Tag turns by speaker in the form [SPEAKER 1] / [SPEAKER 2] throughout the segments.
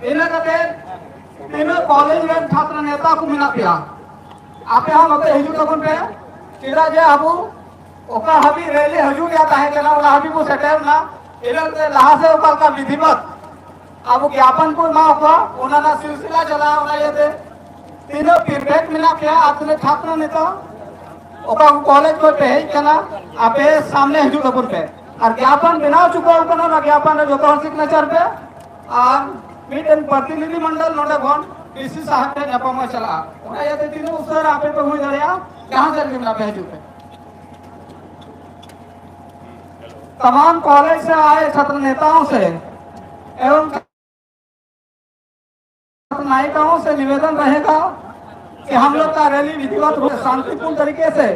[SPEAKER 1] इन तीन कॉलेज छात्र नेता को मिला पे आपे हम नोते हजू तबन पे चेदा जे आबू ओका हबी रैली हजू गया ताहे केना वाला हबी को सेटेल ना इलन ते लहा से ओका का विधिवत अब ज्ञापन को मा ओका ओना सिलसिला चला ओना ये दे तीनों फीडबैक मिला के आपने छात्र नेता ओका कॉलेज को पे केना आपे सामने हजू तबन पे और ज्ञापन बिना चुका ओकना ना ज्ञापन जो तो सिग्नेचर पे और मीटिंग प्रतिनिधि मंडल नोटे भवन पीसी साहब के नेपा चला ओना ये दे तीनों सर आपे पे हुई दरिया कहां से मिला पे हजू पे तमाम कॉलेज से आए छात्र नेताओं से एवं नायिकाओं से निवेदन रहेगा कि हम लोग का रैली विधिवत रूप से शांतिपूर्ण तरीके से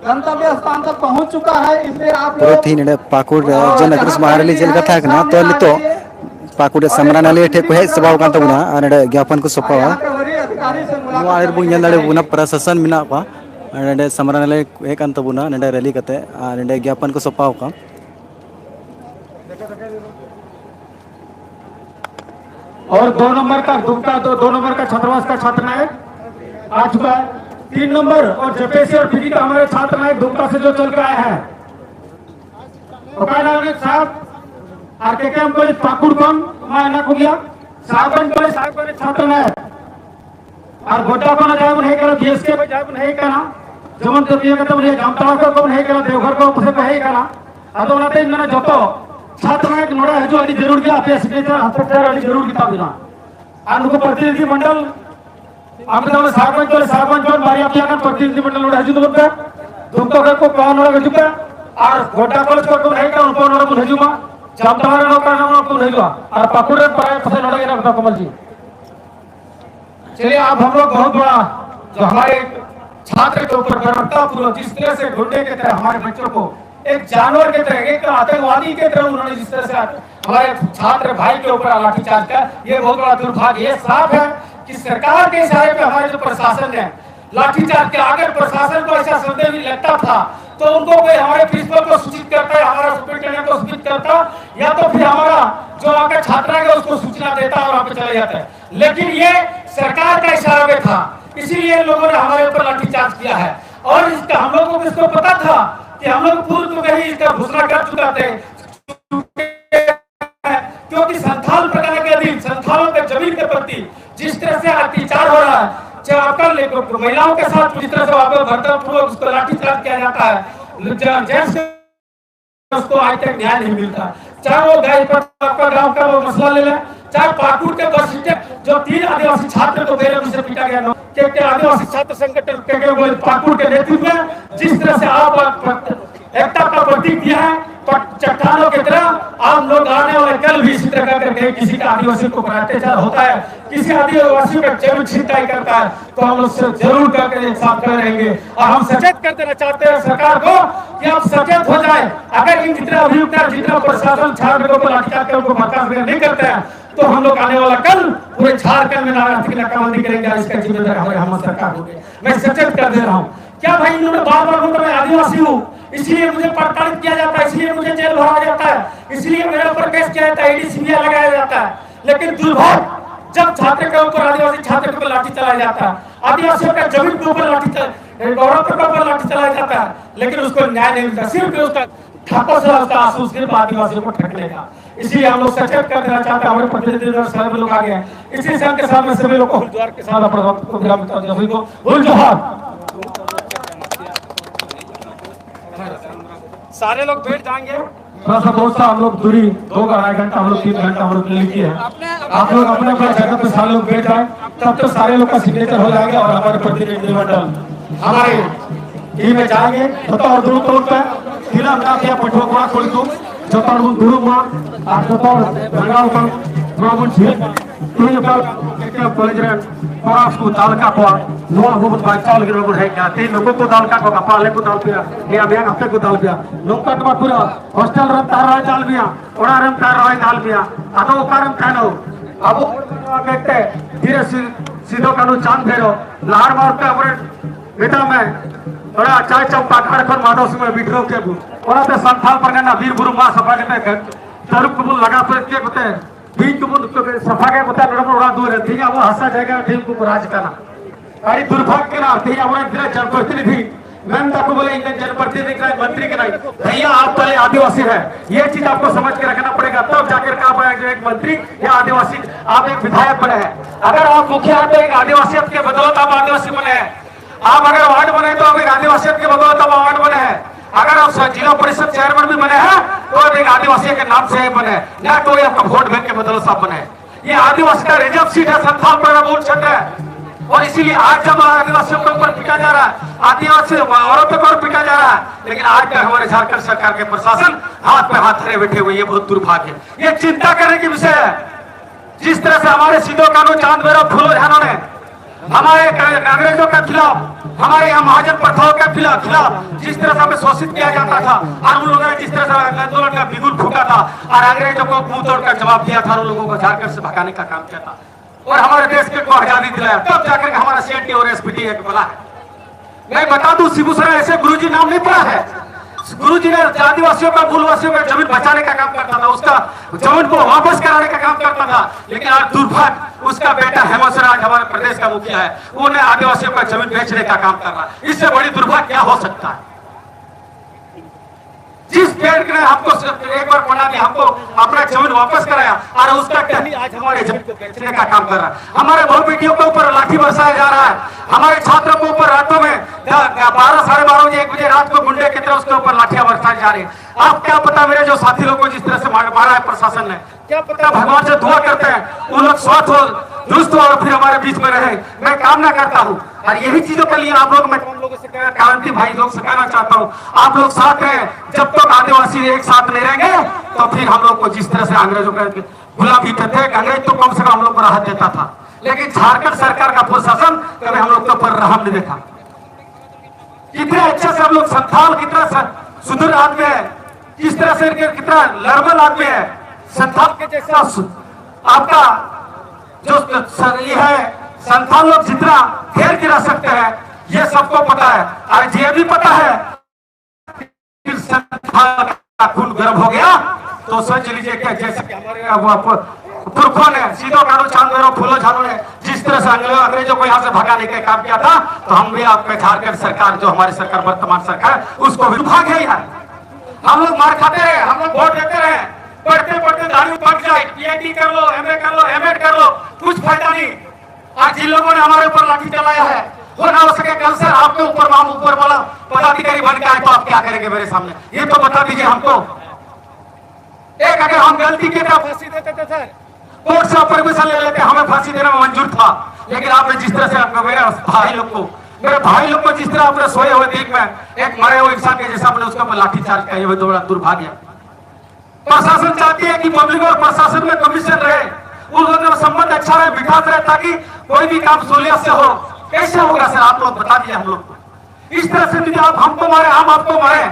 [SPEAKER 1] गंतव्य स्थान तक पहुंच चुका है। इसलिए आप लोग
[SPEAKER 2] पाकुड़ जन महारली जेल कथा तो नितो पाकुड़ समरानाली ठे को हे सभा कान तबुना आने ज्ञापन को सपावा नोआ बु नेल दाड़े बुना प्रशासन मिना पा ने समरानाली हे कान तबुना ने रैली कते ने ज्ञापन को सपाव का
[SPEAKER 3] और 2 नंबर का दुमका तो 2 नंबर का छात्रावास का छात्र नायक आ चुका है। 3 नंबर और जेपीएससी और पीजी का हमारे छात्र नायक दुमका से जो चल के आए हैं नायक साहब आरकेएम कॉलेज पाकुड़ कौन मायना को गया साहबगंज कॉलेज साहबगंज छात्र नायक और गोड्डा को जाए नहीं करा बीएसके को जाए नहीं करा जमन तो ये कहते हैं जामताड़ा को नहीं करा देवघर को से नहीं करा अदो नाते इनने जतो छात्र नायक नोड़ा है जो अड़ी जरूर किया आपे सिग्नेचर हस्ताक्षर अड़ी जरूर किया बिना अनुको प्रतिनिधि मंडल आपने तो साहबगंज को बारी आप क्या प्रतिनिधि मंडल नोड़ा है जो तो तुमको को कौन नोड़ा है जुका और गोड्डा कॉलेज को नहीं करा उनको नोड़ा को हेजुमा जामताड़ा नोड़ा को नहीं हुआ और पाकुड़ पर फसे नोड़ा के ना कमल जी। चलिए आप हम लोग बहुत बड़ा जो हमारे छात्र के ऊपर बर्बरता पूर्वक जिस तरह से ढूंढने के तरह हमारे बच्चों को एक जानवर के तरह एक आतंकवादी के तरह उन्होंने जिस तरह से हमारे छात्र भाई के ऊपर लाठीचार्ज किया ये बहुत बड़ा दुर्भाग्य है। साफ है कि सरकार के इशारे पे हमारे जो प्रशासन है लाठीचार्ज किया। अगर प्रशासन को ऐसा संदेह भी लगता था तो उनको कोई हमारे प्रिंसिपल को सूचित करता है हमारा सुपरिटेंडेंट को सूचित करता या तो फिर हमारा जो आकर छात्र है उसको सूचना देता और वहां पे चला जाता है। लेकिन ये सरकार का इशारा में था इसीलिए लोगों ने हमारे ऊपर लाठीचार्ज किया है और इसका हम लोगों को इसको पता था कि हम लोग पूर्व में ही इसका घोषणा कर चुका थे क्योंकि संथाल प्रकार के अधीन संथालों के जमीन के प्रति जिस तरह से अत्याचार हो रहा है चाहे आपका महिलाओं के साथ जिस तरह से बर्तावपूर्वक उसको लाठीचार्ज किया जाता है जेंट्स उसको आज तक न्याय नहीं मिलता। चाहे वो आपका गांव का वो मसला ले लें चाहे पाकुड़ के बस स्टैंड जो 3 आदिवासी छात्र को बेरहमी से पीटा गया के आदिवासी छात्र संगठन के पाकुड़ के नेतृत्व में जिस तरह से आप एकता का प्रतीक दिया है चट्टानों की तरह आप लोग आने वाले कल भी इसी तरह करके किसी का आदिवासी को अत्याचार होता है किसी आदिवासी का जमीन छिनताई करता है तो हम लोग जरूर करके इंसाफ कर रहेंगे और हम सचेत कर देना चाहते हैं सरकार को कि आप सचेत हो जाए। अगर इन जितना अभियुक्त जितना प्रशासन छात्र को लाठीचार्ज कर उनको बर्खास्त नहीं करते हैं तो हम लोग आने वाला कल पूरे झारखंड में नाकाबंदी करेंगे इसका जिम्मेदार हमारे हम सरकार होगी। मैं सचेत कर दे रहा हूँ क्या भाई इन्होंने बार बार मैं आदिवासी हूँ इसलिए मुझे प्रताड़ित किया जाता है इसलिए मुझे जेल भरा जाता है इसलिए मेरे ऊपर केस किया जाता है ईडी सीबीआई लगाया जाता है। लेकिन दुर्भाग्य जब छात्र के ऊपर आदिवासी छात्र के ऊपर लाठी चलाया जाता है आदिवासियों का जमीन के ऊपर लाठी गौरव के ऊपर लाठी चलाया जाता है लेकिन उसको न्याय नहीं मिलता सिर्फ उसका ठाकुर से उसका आंसू सिर्फ आदिवासियों को ठगने का। इसलिए हम लोग सचेत कर देना चाहते हैं हमारे प्रतिनिधि सभी लोग आगे हैं इसी संघ के साथ में सभी लोग को हुलजोहार के साथ अपना वक्त को विराम देता हूं। हुलजोहार सारे लोग बैठ जाएंगे थोड़ा सा बहुत सा हम लोग दूरी 2 अढ़ाई घंटा हम लोग 3 घंटा हम लोग ले लिए हैं आप लोग अपने अपने जगह पे सारे लोग बैठ जाए तब तो सारे लोग का सिग्नेचर हो जाएगा और हमारे प्रतिनिधि मंडल हमारे टीम में जाएंगे और दूर तौर पर तिला किया पठोकवा खोल दो जोताड़ दूर मां और जोताड़ गंगाव का मामुन झील तीन का कॉलेज रे परास को दाल का को नोआ बहुत बाचाल के लोग है क्या 3 लोगों को दाल का को पाले को दाल पिया या मैं हफ्ते को दाल पिया लोग का पूरा हॉस्टल रन तार रहा दाल पिया ओड़ा रन तार रहा दाल पिया आतो कारम कानो अब कहते धीरे सीधो कानो चांद फेरो लार मार के अपने बेटा में थोड़ा चाय चंपा खारखन माधव सिंह में बिठरो के ओड़ा पे संथाल परगना वीर गुरु मां सभा के तरुक कबूल लगा पे के बते Ting tu pun sebagai kota nomor orang dua ting abu hasa jaga ting tu rajkana. Kali दुर्भाग्य ना ting abu इधर जनप्रतिनिधि मैं आपको बोले इधर जनप्रतिनिधि का मंत्री का नहीं भैया आप पहले आदिवासी है ये चीज आपको समझ के रखना पड़ेगा तब जाकर का आप एक मंत्री या आदिवासी आप एक विधायक बने हैं अगर आप मुखिया तो एक आदिवासियत के बदौलत आप आदिवासी बने हैं आप अगर वार्ड बने तो आप एक आदिवासियत के बदौलत आप वार्ड बने हैं अगर आप जिला परिषद चेयरमैन भी बने हैं तो एक आदिवासी के नाम से बने ना तो ये आपका वोट बैंक के बदौलत आप बने ये आदिवासी का रिजर्व सीट है संथाल पर वोट छट है और इसीलिए आज जब आदिवासियों के ऊपर पिटा जा रहा है आदिवासी औरतों पर पिटा जा रहा है लेकिन आज का हमारे झारखंड सरकार के प्रशासन हाथ पे हाथ धरे बैठे हुए ये बहुत दुर्भाग्य है ये चिंता करने की विषय है जिस तरह से हमारे सिद्धो कानून चांद भैरव फूलो झानों ने हमारे अंग्रेजों के खिलाफ हमारे यहाँ महाजन प्रथाओं के खिलाफ जिस तरह से हमें शोषित किया जाता था और उन लोगों ने जिस तरह से आंदोलन का बिगुल फूका था और अंग्रेजों को मुंह तोड़कर जवाब दिया था उन लोगों को झारखंड से भगाने का काम किया था और हमारे देश को आजादी दिलाया तब जाकर हमारा सीएनटी और एसपीटी एक बना है मैं बता दूं शिबूसरा ऐसे गुरुजी नाम नहीं पड़ा है गुरुजी ने आदिवासियों का मूलवासियों का जमीन बचाने का काम करता था उसका जमीन को वापस कराने का काम करता था लेकिन आज दुर्भाग्य उसका बेटा हेमंत सोरेन हमारे प्रदेश का मुखिया है उन्हें आदिवासियों का जमीन बेचने का काम कर रहा है इससे बड़ी दुर्भाग्य क्या हो सकता है जिस पेड़ ने हमको एक बार बना दिया हमको अपना जमीन वापस कराया और उसका टहनी आज हमारे जमीन को बेचने का काम कर रहा है हमारे बहु बेटियों के ऊपर लाठी बरसाया जा रहा है हमारे छात्रों के ऊपर रातों में 12 साढ़े 12 बजे 1 बजे रात को गुंडे की तरह उसके ऊपर लाठियां बरसाई जा रही है आप क्या पता मेरे जो साथी लोगों को जिस तरह से मारा है प्रशासन ने क्या पता भगवान से दुआ करते हैं उन लोग स्वास्थ्य हो दुरुस्त और फिर हमारे बीच में रहे मैं कामना करता हूँ और यही चीजों के लिए आप लोग मैं उन लोगों से क्रांति भाई लोग से कहना चाहता हूँ आप लोग साथ रहे जब तक आदिवासी एक साथ नहीं रहेंगे तो फिर हम लोग को जिस तरह से अंग्रेजों का गुलामी पे थे अंग्रेज तो कम से कम हम लोग को राहत देता था लेकिन झारखंड सरकार का प्रशासन कभी हम लोग के ऊपर रहम नहीं देखा कितने अच्छे से हम लोग संथाल कितना सुदूर आदमी है किस तरह से कितना नॉर्मल आदमी है संथाल के जैसा आपका जो ये है संथाल लोग जितना घेर गिरा सकते हैं ये सबको पता है और ये भी पता है कि संथाल का खून गर्म हो गया तो सोच लीजिए क्या जैसे कि हमारे पुरखों ने सीधो कानून चांद भैरव फूलो झानों ने जिस तरह से अंग्रेजों को यहाँ से भगाने का काम किया था तो हम भी आपके झारखंड सरकार जो हमारी सरकार वर्तमान सरकार उसको भी भाग गई है हम लोग मार खाते रहे हम लोग वोट देते रहे पढ़ते पढ़ते दाढ़ी पक जाए पीएचडी कर लो एमए कर लो एमएड कर लो कुछ फायदा नहीं आज जिन लोगों ने हमारे ऊपर लाठी चलाया है हो ना हो सके कल से आपके ऊपर हम ऊपर वाला पदाधिकारी बन के आए तो आप क्या करेंगे मेरे सामने ये तो बता दीजिए हमको एक अगर हम गलती के लिए फांसी देते थे सर कोर्ट से परमिशन ले लेते हमें फांसी देना मंजूर था लेकिन आपने जिस तरह से मेरे भाई लोग को जिस तरह आपने सोए हुए दिन में एक मरे हुए इंसान के जैसा आपने उसके ऊपर लाठीचार्ज किया ये बड़ा दुर्भाग्य प्रशासन चाहती है कि पब्लिक और प्रशासन में कमीशन रहे उन लोगों का संबंध अच्छा रहे विकास रहे ताकि कोई भी काम सहूलियत से हो कैसे होगा सर आप लोग बता दिए हम लोग को इस तरह से यदि आप हमको मारे हम आपको मारे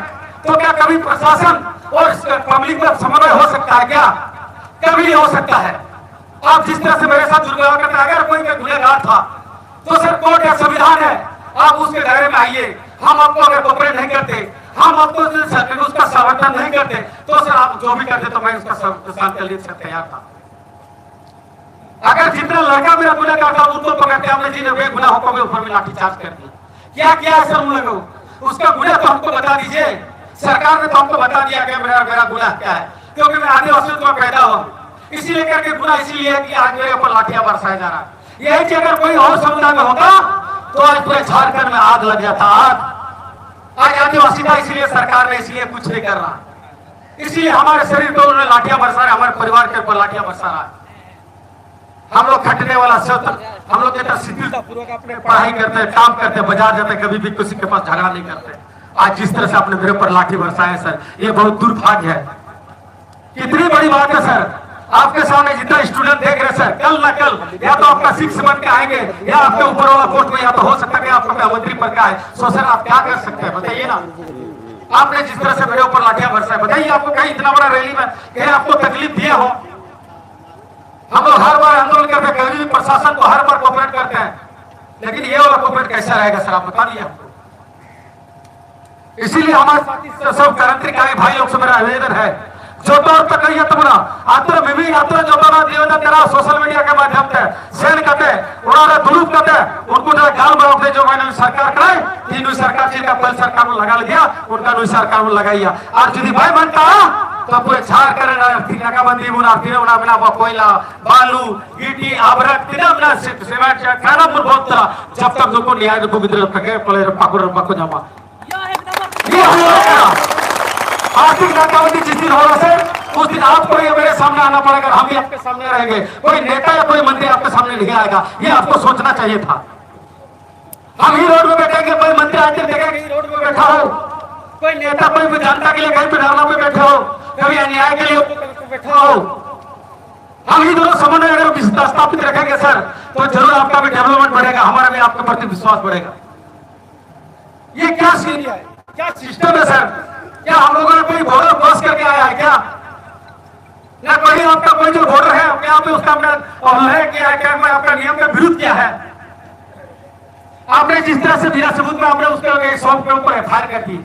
[SPEAKER 3] तो क्या कभी प्रशासन और पब्लिक में समन्वय हो सकता है क्या कभी नहीं हो सकता है आप जिस तरह से मेरे साथ दुर्व्यवहार करते हैं अगर कोई गुनहगार था तो सर कोर्ट है संविधान है आप उसके दायरे में आइए हम आपको अगर कोऑपरेट नहीं करते हम आपको उसका समर्थन नहीं करते तो सर आप जो भी करते तो मैं उसका शांति लेने से तैयार था अगर जितना लड़का मेरा गुनहगार था उनको पकड़ते हमने जिन्हें वे गुनाहों को ऊपर में लाठीचार्ज कर दिया क्या किया है सर उन लोगों उसका गुनाह तो हमको बता दीजिए सरकार ने तो हमको बता दिया कि मेरा गुनाह क्या है क्योंकि मैं आदिवासियों में पैदा हुआ इसीलिए करके गुनाह इसीलिए कि आज मेरे ऊपर लाठियां बरसाया जा रहा है यही कि अगर कोई और समुदाय में होता तो आज पूरे झारखंड में आग लग जाता आज आदिवासी था इसलिए सरकार ने इसलिए कुछ नहीं कर रहा इसलिए हमारे शरीर पर उन्होंने लाठियां बरसा रहे हमारे परिवार के ऊपर लाठियां बरसा रहा है हम लोग खटने वाला सत्र हम लोग कहते शिथिलता पूर्वक अपने पढ़ाई करते काम करते बाजार जाते कभी भी किसी के पास झगड़ा नहीं करते आज जिस तरह से आपने मेरे ऊपर लाठी बरसाए सर ये बहुत दुर्भाग्य है कितनी बड़ी बात है सर आपके सामने जितना स्टूडेंट देख रहे सर कल ना कल या तो आपका 6 बन के आएंगे या आपके ऊपर वाला पोस्ट में या तो हो सकता है आपका मंत्री पर का है सो सर आप क्या कर सकते हैं बताइए ना आपने जिस तरह से मेरे ऊपर लाठियां बरसाए बताइए आपको कहीं इतना बड़ा रैली में कहीं आपको तकलीफ दिया हो हम लोग हर बार आंदोलन करते हैं कभी भी प्रशासन को हर बार कोऑपरेट करते हैं लेकिन ये वाला कोऑपरेट कैसा रहेगा सर आप बता दीजिए हमको इसीलिए हमारे साथी सब क्रांतिकारी भाई लोग से मेरा निवेदन है जोतोर तक ये तबना आत्र मिमी आत्र जोतना जीवन तेरा सोशल मीडिया के माध्यम से शेयर करते उन्होंने दुरुप करते उनको जो गाल में जो मैंने सरकार कराए तीन सरकार जिनका पहले सरकार में लगा दिया उनका नई सरकार में लगाइया और यदि भाई बनता तो पूरे झाड़ कर नाकाबंदी बुना फिर उना बना कोयला बालू ईटी आबरक तिना बना सीमेंट खाना बहुत जब तक जो को न्याय को विद्रोह तक पले पाकुर पाको जामा ये हम लोग का आर्थिक नाकाबंदी जिस दिन हो रहा है उस दिन आपको ये मेरे सामने आना पड़ेगा हम भी आपके सामने रहेंगे कोई नेता या कोई मंत्री आपके सामने नहीं आएगा ये आपको सोचना चाहिए था हम ही रोड में बैठेंगे कोई मंत्री आके देखेगा रोड में बैठा हो कोई नेता कोई जनता के लिए कहीं पे धरना में बैठे हो कभी अन्याय के लिए बैठा हो हम ही दोनों समन्वय अगर स्थापित रखेंगे सर तो जरूर आपका भी डेवलपमेंट बढ़ेगा हमारा भी आपके प्रति विश्वास बढ़ेगा ये क्या सीन है क्या सिस्टम है सर क्या हम लोगों ने कोई बॉर्डर क्रॉस करके आया है क्या या कोई आपका कोई जो बॉर्डर है अपने आप में उसका हमने है क्या क्या कोई आपका नियम के विरुद्ध क्या है आपने जिस तरह से बिना सबूत में आपने उसके सॉफ्ट के ऊपर एफआईआर कर दी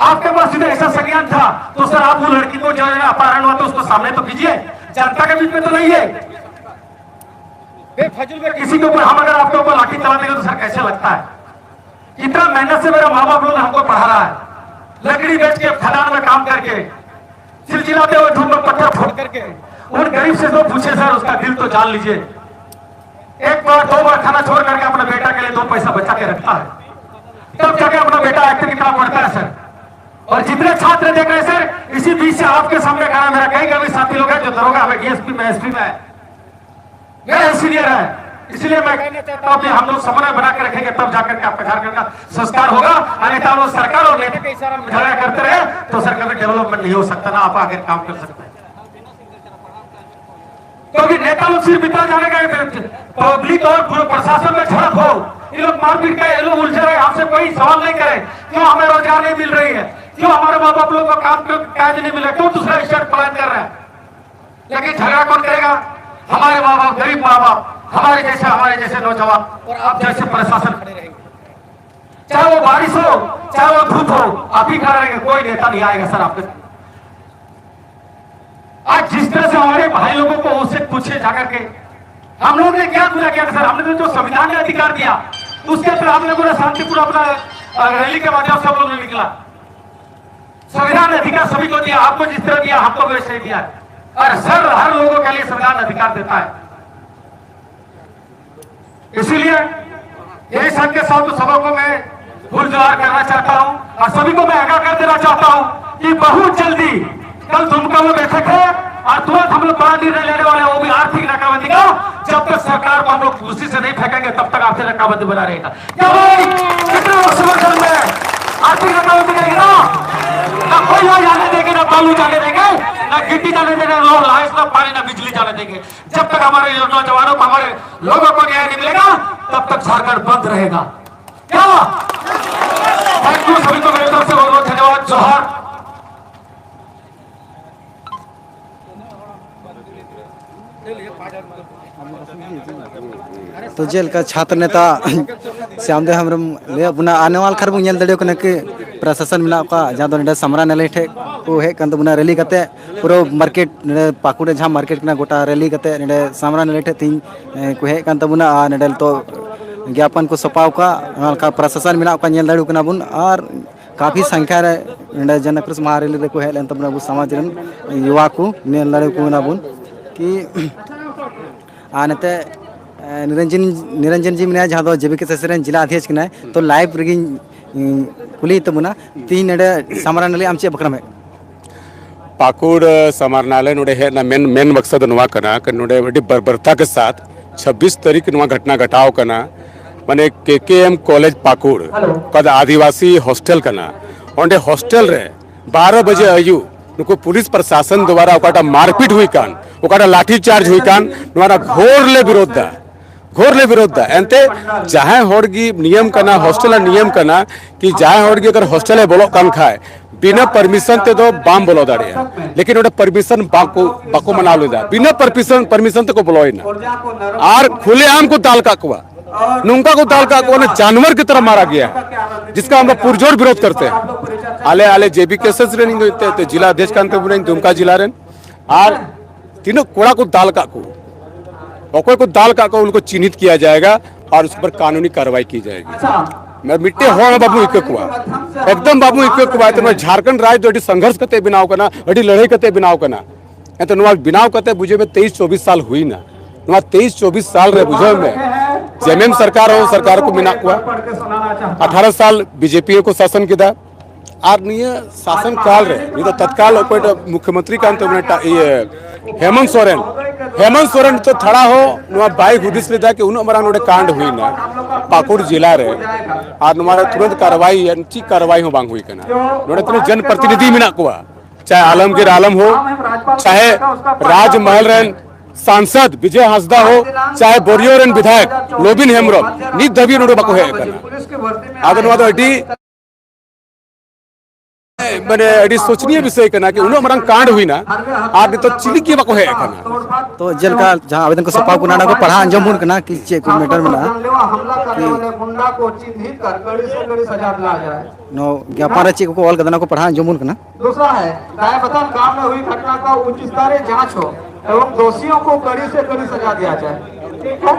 [SPEAKER 3] आपके पास यदि ऐसा संज्ञान था तो सर आप वो लड़की को जो अपहरण हुआ तो उसको सामने तो कीजिए जनता के बीच में तो नहीं है बेफजूल में किसी के ऊपर हम अगर आपके ऊपर लाठी चला देंगे तो सर कैसे लगता है इतना मेहनत से मेरा माँ बाप लोग हमको पढ़ा रहा है लकड़ी बेच के खदान में काम करके सिलसिलाते हुए धूप में पत्थर फोड़ करके उन गरीब से तो पूछे सर उसका दिल तो जान लीजिए एक बार दो बार खाना छोड़ करके अपने बेटा के लिए 2 पैसा बचा के रखता है तब जाके अपना बेटा एक्टिंग कितना पढ़ता है सर और जितने छात्र देख रहे हैं सर इसी बीच से आपके सामने खड़ा मेरा कई कभी साथी लोग हैं जो दरोगा में डीएसपी में एसपी में है मेरा इंजीनियर है इसलिए मैं कहना चाहता हूं कि हम लोग समन्वय बना के रखेंगे तब जाकर के आपका झारखंड का संस्कार होगा अन्यथा वो सरकार और नेता के इशारा में झगड़ा करते रहे तो सरकार में डेवलपमेंट नहीं हो सकता ना आप आगे काम कर सकते हैं क्योंकि नेता लोग सिर्फ इतना जानेगा पब्लिक और प्रशासन में झड़प हो ये लोग मारपीट का ये लोग उलझे रहे हमसे कोई सवाल नहीं करे क्यों हमें रोजगार नहीं मिल रही है क्यों हमारे माँ बाप लोग को काम काज नहीं मिल रहा क्यों दूसरा स्टेट प्लान कर रहा है लेकिन झगड़ा कौन करेगा हमारे माँ बाप गरीब माँ बाप हमारे जैसे नौजवान और आप जैसे प्रशासन खड़े रहेंगे चाहे वो बारिश हो चाहे वो धूप हो आप ही खड़े रहेंगे कोई नेता नहीं आएगा सर आपके आज जिस तरह से हमारे भाई लोगों को उससे पूछे जाकर के हम लोगों ने क्या गुना किया सर हमने जो संविधान ने अधिकार दिया उसके ऊपर हम लोगों ने शांतिपूर्ण अपना रैली के माध्यम से हम लोगों ने निकला संविधान ने अधिकार सभी को दिया आपको जिस तरह दिया हमको वैसे ही दिया और सर हर लोगों के लिए संविधान अधिकार देता है इसीलिए यही संघ के साथ सभा को मैं गुलजार करना चाहता हूं और सभी को मैं आगाह कर देना चाहता हूं कि बहुत जल्दी कल दुमका में बैठक है और तुरंत हम लोग बड़ा निर्णय लेने वाले हैं वो भी आर्थिक नाकाबंदी का जब तक सरकार को हम लोग कुर्सी से नहीं फेंकेंगे तब तक आर्थिक नाकाबंदी बना रहेगा क्या भाई कितना समर्थन में आर्थिक नाकाबंदी करेगी ना कोई लोग जाने देंगे ना बालू जाने देंगे ना गिट्टी जाने देंगे ना लाइट ना पानी ना बिजली जाने देंगे जब तक हमारे नौजवानों को हमारे लोगों को न्याय नहीं मिलेगा तब तक झारखंड बंद रहेगा क्या थैंक यू सभी को मेरी तरफ से बहुत बहुत धन्यवाद जोहार
[SPEAKER 2] तो जेल का छात्र नेता श्यामदेव हेम्ब्रम ले बुना आने वाल खर बुन दड़े कने के प्रशासन मिला का जहाँ तो समरा नले ठे को हे कंत बुना रैली कते पूरा मार्केट पाकुड़े जहाँ मार्केट कना गोटा रैली कते ने समरा नले ठे तीन को हे कंत बुना नेडल तो ज्ञापन को सपाव का प्रशासन मिला का नेल दड़े कना बुन और काफ़ी संख्या रे जनक्रोश महारैली को हेल तब अब समाज युवा को नेल दड़े को बुन कि आनते निरंजन जी मेना जहाँ जीविका सेसरेन जिला अध्यक्ष कना तो लाइव रेगी कुली तबना तीन समरा नली आम चे बकरम है
[SPEAKER 4] पाकुड़ समारनालय नोड़े है ना मेन मकसद नुआ कना कि नोड़े बड़ी बर्बरता के साथ 26 तारीख नुआ घटना घटाव कना माने केकेएम कॉलेज पाकुड़ कद आदिवासी हॉस्टल कना ओंडे हॉस्टल रे 12 बजे आयु नुको पुलिस प्रशासन द्वारा ओकाटा मारपीट हुई कान ओकाटा लाठीचार्ज हुई कान नुआरा घोर ले विरोध दा एंते जहां होड़गी नियम कना हॉस्टल नियम कना कि जहां होड़गी अगर हॉस्टल बोलो कान खाए बिना परमिशन ते तो बाम बोलो दाड़े लेकिन ओटा परमिशन बाको मना लेदा बिना परमिशन ते को बोलोय ना और खुले आम को दाल का कुआ नुंका को दाल का को जानवर की तरह मारा गया है, जिसका हम लोग पुरजोर विरोध करते हैं। आले आले जेबी केसेस रे जिला अध्यक्ष कांते दुमका जिला रे और तीनों कोड़ा को दाल का को ओकोय को दाल का को उनको चिन्हित किया जाएगा और उस पर कानूनी कार्रवाई की जाएगी। मैं मिट्टे हो बाबू इक्के कुआ एकदम बाबू इक्के कुआ तो झारखंड राज्य जो संघर्ष करते बिनाव करना अड़ी लड़ाई करते बिनाव करना तो नुआ बिनाव करते बुझे में 23-24 साल हुई ना नुआ 23-24 साल रे बुझे में जेएमएम सरकार हो सरकार को बिना हुआ 18 साल बीजेपी को शासन किया और नहीं शासन काल रे नहीं तो तत्काल मुख्यमंत्री का हेमंत सोरेन तो थड़ा हो नुआ बाई हुदिस लेदा कि उन मरा नोडे कांड हुई ना पाकुड़ जिला रे और नुमारे तुरंत कार्रवाई अंची कार्रवाई हो बांग हुई कना नोडे तने जनप्रतिनिधि मिना कुआ चाहे आलमगीर आलम हो चाहे राजमहल रेन सांसद विजय हंसदा हो चाहे बोरियो रेन विधायक लोबिन हेम्ब्रम नी दबी नोडे बाको है कना अगर नुआ तो अडी मैंने अड़ी सोचनीय विषय करना कि उन्होंने मरंग कांड हुई ना आज तो चिली की बाको है करना
[SPEAKER 2] तो जेल का जहां आवेदन को सपा कुनाना को पढ़ा अंजम हुन करना कि चेक मैटर में ना
[SPEAKER 1] हमला करने वाले गुंडा को चिन्हित कर कड़ी से कड़ी सजा दिला जाए
[SPEAKER 2] नो ज्ञापन रची को ऑल कदना को पढ़ा अंजम हुन करना।
[SPEAKER 1] दूसरा है गायबतन गांव में हुई घटना का उच्च स्तरीय जांच हो एवं दोषियों को कड़ी से कड़ी सजा दिया जाए। ठीक है।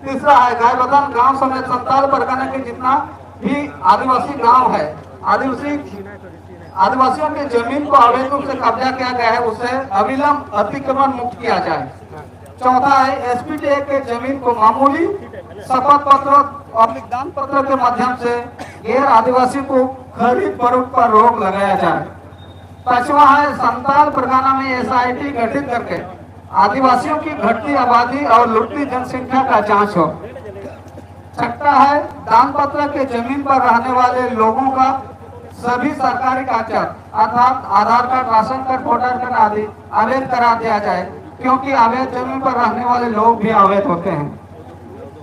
[SPEAKER 1] तीसरा है गायबतन गांव समेत संताल परगना के जितना भी आदिवासी गांव है आदिवासियों की जमीन को अवैध रूप से कब्जा किया गया है उसे अविलंब अतिक्रमण मुक्त किया जाए। चौथा है एसपीटी के जमीन को मामूली शपथ पत्र और दान पत्र के माध्यम से गैर आदिवासी को खरीद फरोख्त पर रोक लगाया जाए। पांचवा है संताल परगना में एसआईटी गठित करके आदिवासियों की घटती आबादी और लुटती जनसंख्या का जांच हो। छठा है दान पत्र के जमीन पर रहने वाले लोगों का सभी सरकारी कागजात अर्थात Aadhaar card, ration card, voter card आदि अवैध करा दिया जाए क्योंकि अवैध जमीन पर रहने वाले लोग भी अवैध होते हैं।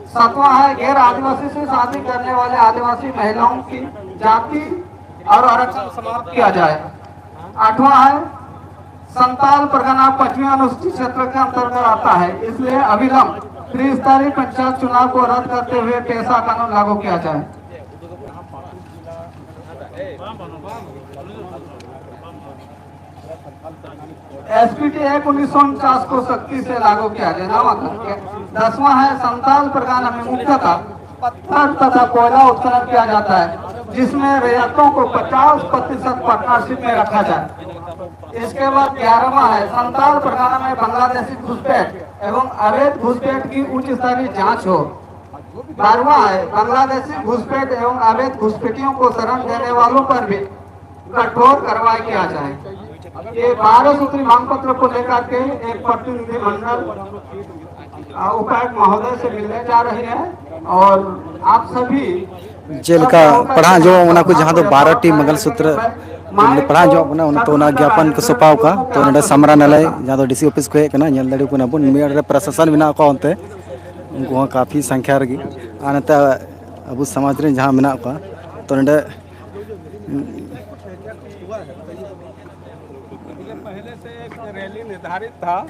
[SPEAKER 1] सातवां है गैर आदिवासी से शादी करने वाले आदिवासी महिलाओं की जाति और आरक्षण समाप्त किया जाए। आठवां है संताल परगना 5वीं अनुसूचित क्षेत्र के अंतर्गत आता है इसलिए अविलंब त्रिस्तरीय पंचायत चुनाव को रद्द करते हुए पेशा कानून लागू किया जाए। एसपीटी एक्ट 1949 को सख्ती से लागू किया जाए। 10वां है संताल परगना में मुख्यतः पत्थर तथा कोयला उत्खनन किया जाता है जिसमें रियायतों को 50% पार्टनरशिप में रखा जाए। इसके बाद 11वां है संताल परगना में बांग्लादेशी घुसपैठ एवं अवैध घुसपैठ की उच्च स्तरीय जांच हो। 12वां है बांग्लादेशी घुसपैठ एवं अवैध घुसपैठियों को शरण देने वालों पर भी कठोर कार्रवाई किया जाए। ये 12 सूत्री मांग पत्र को लेकर के एक प्रतिनिधिमंडल उपायुक्त महोदय से मिलने जा रही है और आप सभी
[SPEAKER 2] जेल का पढ़ा जो उना को जहां तो 12 टी मंगलसूत्र पढ़ा जो उना तो उना ज्ञापन को सपाव का तो नडे समरानालय जहां तो डीसी ऑफिस को है कना नेल दड़ी को ना बन मेरे प्रशासन बिना को अंते उनको काफी संख्या रगी आनता अबु समाज रे जहां बिना का तो नडे
[SPEAKER 5] पहले से एक रैली निर्धारित था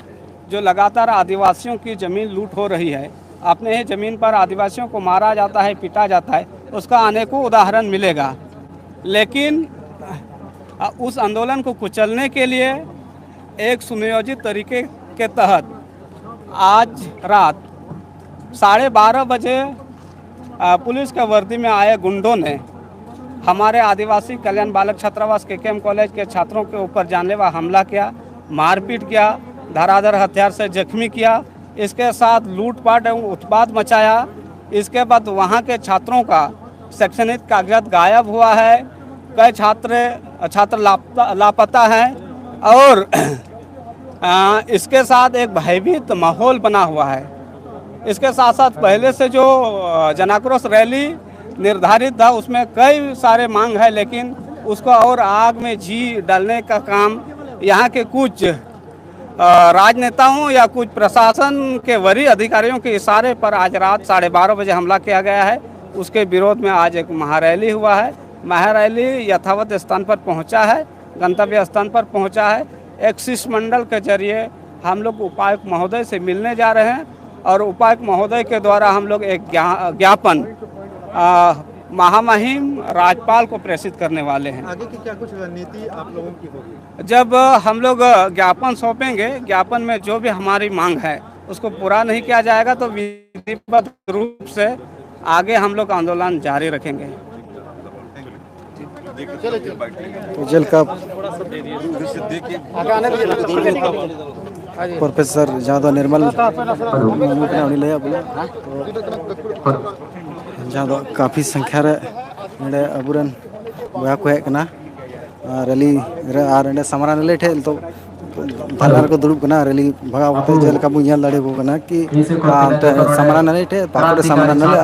[SPEAKER 5] जो लगातार आदिवासियों की ज़मीन लूट हो रही है। अपने ही ज़मीन पर आदिवासियों को मारा जाता है, पीटा जाता है, उसका अनेकों उदाहरण मिलेगा। लेकिन उस आंदोलन को कुचलने के लिए एक सुनियोजित तरीके के तहत आज रात 12:30 बजे पुलिस के वर्दी में आए गुंडों ने हमारे आदिवासी कल्याण बालक छात्रावास केकेएम कॉलेज के छात्रों के ऊपर जानलेवा हमला किया, मारपीट किया, धाराधर हथियार से जख्मी किया, इसके साथ लूटपाट एवं उत्पात मचाया। इसके बाद वहां के छात्रों का शैक्षणिक कागजात गायब हुआ है, कई छात्र लापता हैं और इसके साथ एक भयभीत माहौल बना हुआ है। इसके साथ साथ पहले से जो जनाक्रोश रैली निर्धारित था उसमें कई सारे मांग है, लेकिन उसको और आग में घी डालने का काम यहाँ के कुछ राजनेताओं या कुछ प्रशासन के वरीय अधिकारियों के इशारे पर आज रात 12:30 बजे हमला किया गया है। उसके विरोध में आज एक महारैली हुआ है। महारैली यथावत स्थान पर पहुंचा है, गंतव्य स्थान पर पहुंचा है। एक शिष्टमंडल के जरिए हम लोग उपायुक्त महोदय से मिलने जा रहे हैं और उपायुक्त महोदय के द्वारा हम लोग एक ज्ञापन महामहिम राज्यपाल को प्रेषित करने वाले हैं।
[SPEAKER 6] आगे की क्या कुछ रणनीति आप लोगों की होगी?
[SPEAKER 5] जब हम लोग ज्ञापन सौंपेंगे, ज्ञापन में जो भी हमारी मांग है उसको पूरा नहीं किया जाएगा तो विधिवत रूप से आगे हम लोग आंदोलन जारी रखेंगे।
[SPEAKER 2] तो जेल का प्रोफेसर जादव निर्मल जहाँ दो काफ़ी संख्या रे नडे अबुरन बया को हेकना रैली रे आर नडे समरा नले ठे तो धरना को दुरुब कना रैली भगा होते जेल का बुझल लड़े को कना कि समरा नले ठे पाकुड़ समरा नले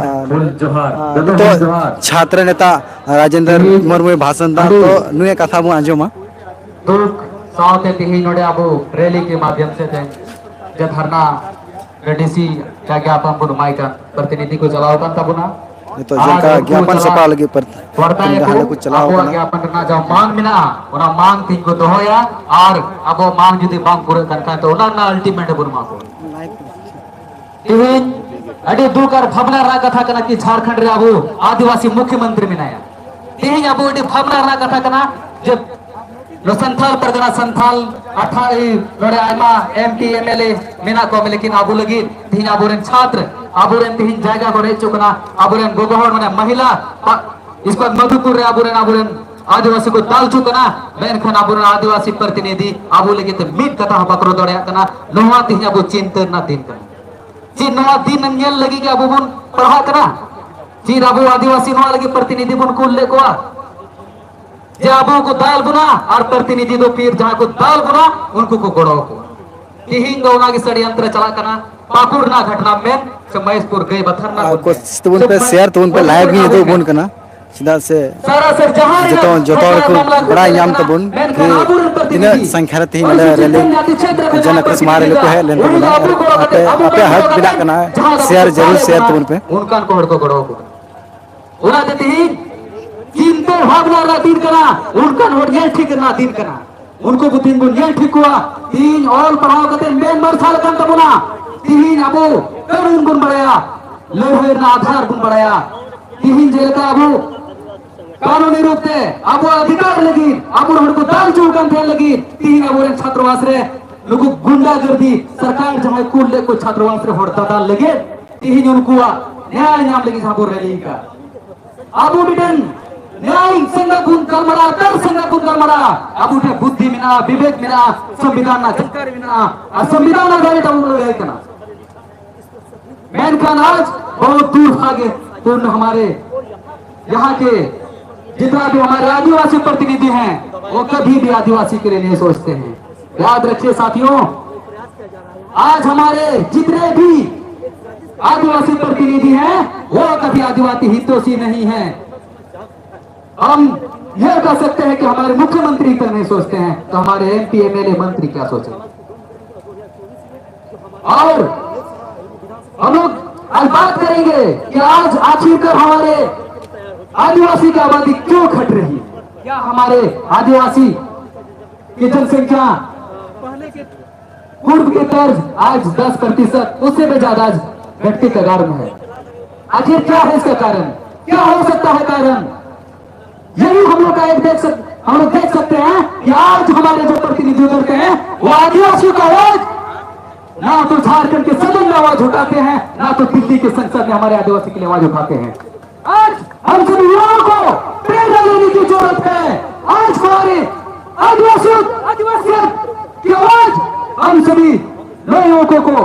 [SPEAKER 2] तो छात्र नेता राजेंद्र मुर्मू भाषण दा तो नुए कथा बु आंजोमा
[SPEAKER 7] दुख साथे तिही नोडे आबो रैली के माध्यम से थे जे धरना डीसी क्या ज्ञापन को नुमाई का प्रतिनिधि को चलाओ का तबुना
[SPEAKER 2] तो जेल का ज्ञापन सपा लगे पर हाले को चलाओ
[SPEAKER 7] का ज्ञापन करना जो मांग मिना ओना मांग तीन को दोहया और अबो मांग जुदी मांग पूरा करका तो ओना ना अल्टीमेट बुरमा को तिहिन अडी दुकर भावना रा कथा कना कि झारखंड रे आबो आदिवासी मुख्यमंत्री मिनाया तिहिन आबो अडी भावना रा कथा कना जे संथाल परगना संथाल 28 नोडे आयमा एमपी एमएलए मिना को लेकिन आबो लगी तिहिन आबोरेन छात्र आबोरेन तिहिन जायगा को रे चुकना आबोरेन गोगोहर माने महिला इसको मधुपुर रे आबोरेन आदिवासी को दाल चुकना मेन खन आबोरेन आदिवासी प्रतिनिधि आबो लगी ते मीट कथा बकरो दड़या कना नोहा तिहिन आबो चिंतन ना दिन कना जी नोहा दिन नेल लगी के आबो बन पढ़ा कना जी आबो आदिवासी नोहा लगी प्रतिनिधि बन को ले को जे आबो को दाल बुना और प्रतिनिधि दो पीर जहां को दाल बुना उनको को गोड़ो को तिहिन गौना की षड्यंत्र चला करना पाकुड़ ना घटना में महेशपुर गए बथरना
[SPEAKER 2] को तुन पे शेयर तुन पे लाइव भी दो बोन कना सीधा से
[SPEAKER 7] सारा से जहां
[SPEAKER 2] जतो को बड़ा याम तो बोन इन संख्या रती रैली जनक स्मारक को है लेन पे आपे हक बिना कना शेयर जरूर शेयर तुन पे
[SPEAKER 7] उनका को हड़ को गोड़ो को उना देती चिंते भावना रा दिन कना उनका नोट ये ठीक ना दिन कना उनको बुद्धिन गुण ये ठीक हुआ तीन और पढ़ाओ कते मेंबर साल का तबना तीन अबो करुण गुण बढ़ाया लोहे ना आधार गुण बढ़ाया तीन जेल का अबो कानूनी रूप से अबो अधिकार लगी अबो उनको दाल चूकन थे लगी तीन अबो छात्रवास रे लोगो गुंडागर्दी सरकार जहां कुल ले को छात्रवास रे हड़ता दाल लगे तीन उनको न्याय नाम लगी साबो रैली का अबो बिटन न्याय संगठन कर्मरा कर संगठन कर्मरा अबू के बुद्धि मिना विवेक मिना संविधान ना चक्कर मिना और संविधान ना जाने तो उनको यही करना मैन का आज बहुत दूर भागे तो हमारे यहाँ के जितना भी हमारे आदिवासी प्रतिनिधि हैं वो कभी भी आदिवासी के लिए नहीं सोचते हैं। याद रखिए साथियों, आज हमारे जितने भी आदिवासी प्रतिनिधि हैं वो कभी आदिवासी हितोषी नहीं है। हम यह कह सकते हैं कि हमारे मुख्यमंत्री तो नहीं सोचते हैं तो हमारे एमपी एमएलए मंत्री क्या सोचे। और हम लोग आज बात करेंगे कि आज आखिरकार हमारे आदिवासी की आबादी क्यों घट रही है। क्या हमारे आदिवासी की जनसंख्या पहले के पूर्व के तर्ज आज 10% उससे भी ज्यादा आज घटती कगार में है। आखिर क्या है इसका कारण, क्या हो सकता है कारण? यही हम लोग का एक हम लोग देख सकते हैं कि आज हमारे जो प्रतिनिधि उतरते हैं वो आदिवासियों का आवाज ना तो झारखंड के सदन में आवाज उठाते हैं ना तो दिल्ली के संसद में हमारे आदिवासी के लिए आवाज उठाते हैं। आज हम सभी युवाओं को प्रेरणा लेने की जरूरत है। आज हमारे आदिवासियों की आवाज हम सभी युवकों को,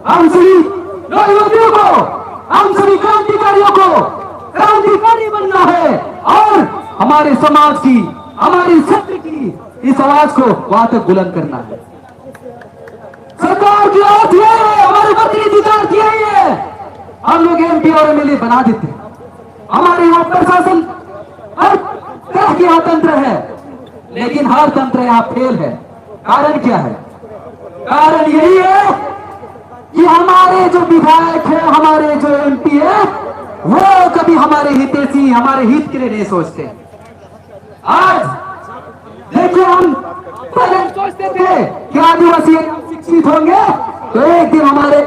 [SPEAKER 7] हम सभी युवतियों को, हम सभी क्रांतिकारियों को क्रांतिकारी बनना है और हमारे समाज की, हमारी सत्य की इस आवाज को वहां तक बुलंद करना है। सरकार की आवाज ये है, हमारे प्रतिनिधि दल की है। हम लोग एमपी और एमएलए बना देते हैं। हमारे यहाँ प्रशासन हर तरह की यहाँ तंत्र है लेकिन हर तंत्र यहाँ फेल है। कारण क्या है? कारण यही है कि हमारे जो विधायक है, हमारे जो एमपी है वो कभी हमारे हितैषी, हमारे हित के लिए नहीं सोचते। आज देखिए, हम पहले सोचते थे कि आदिवासी शिक्षित होंगे तो एक दिन हमारे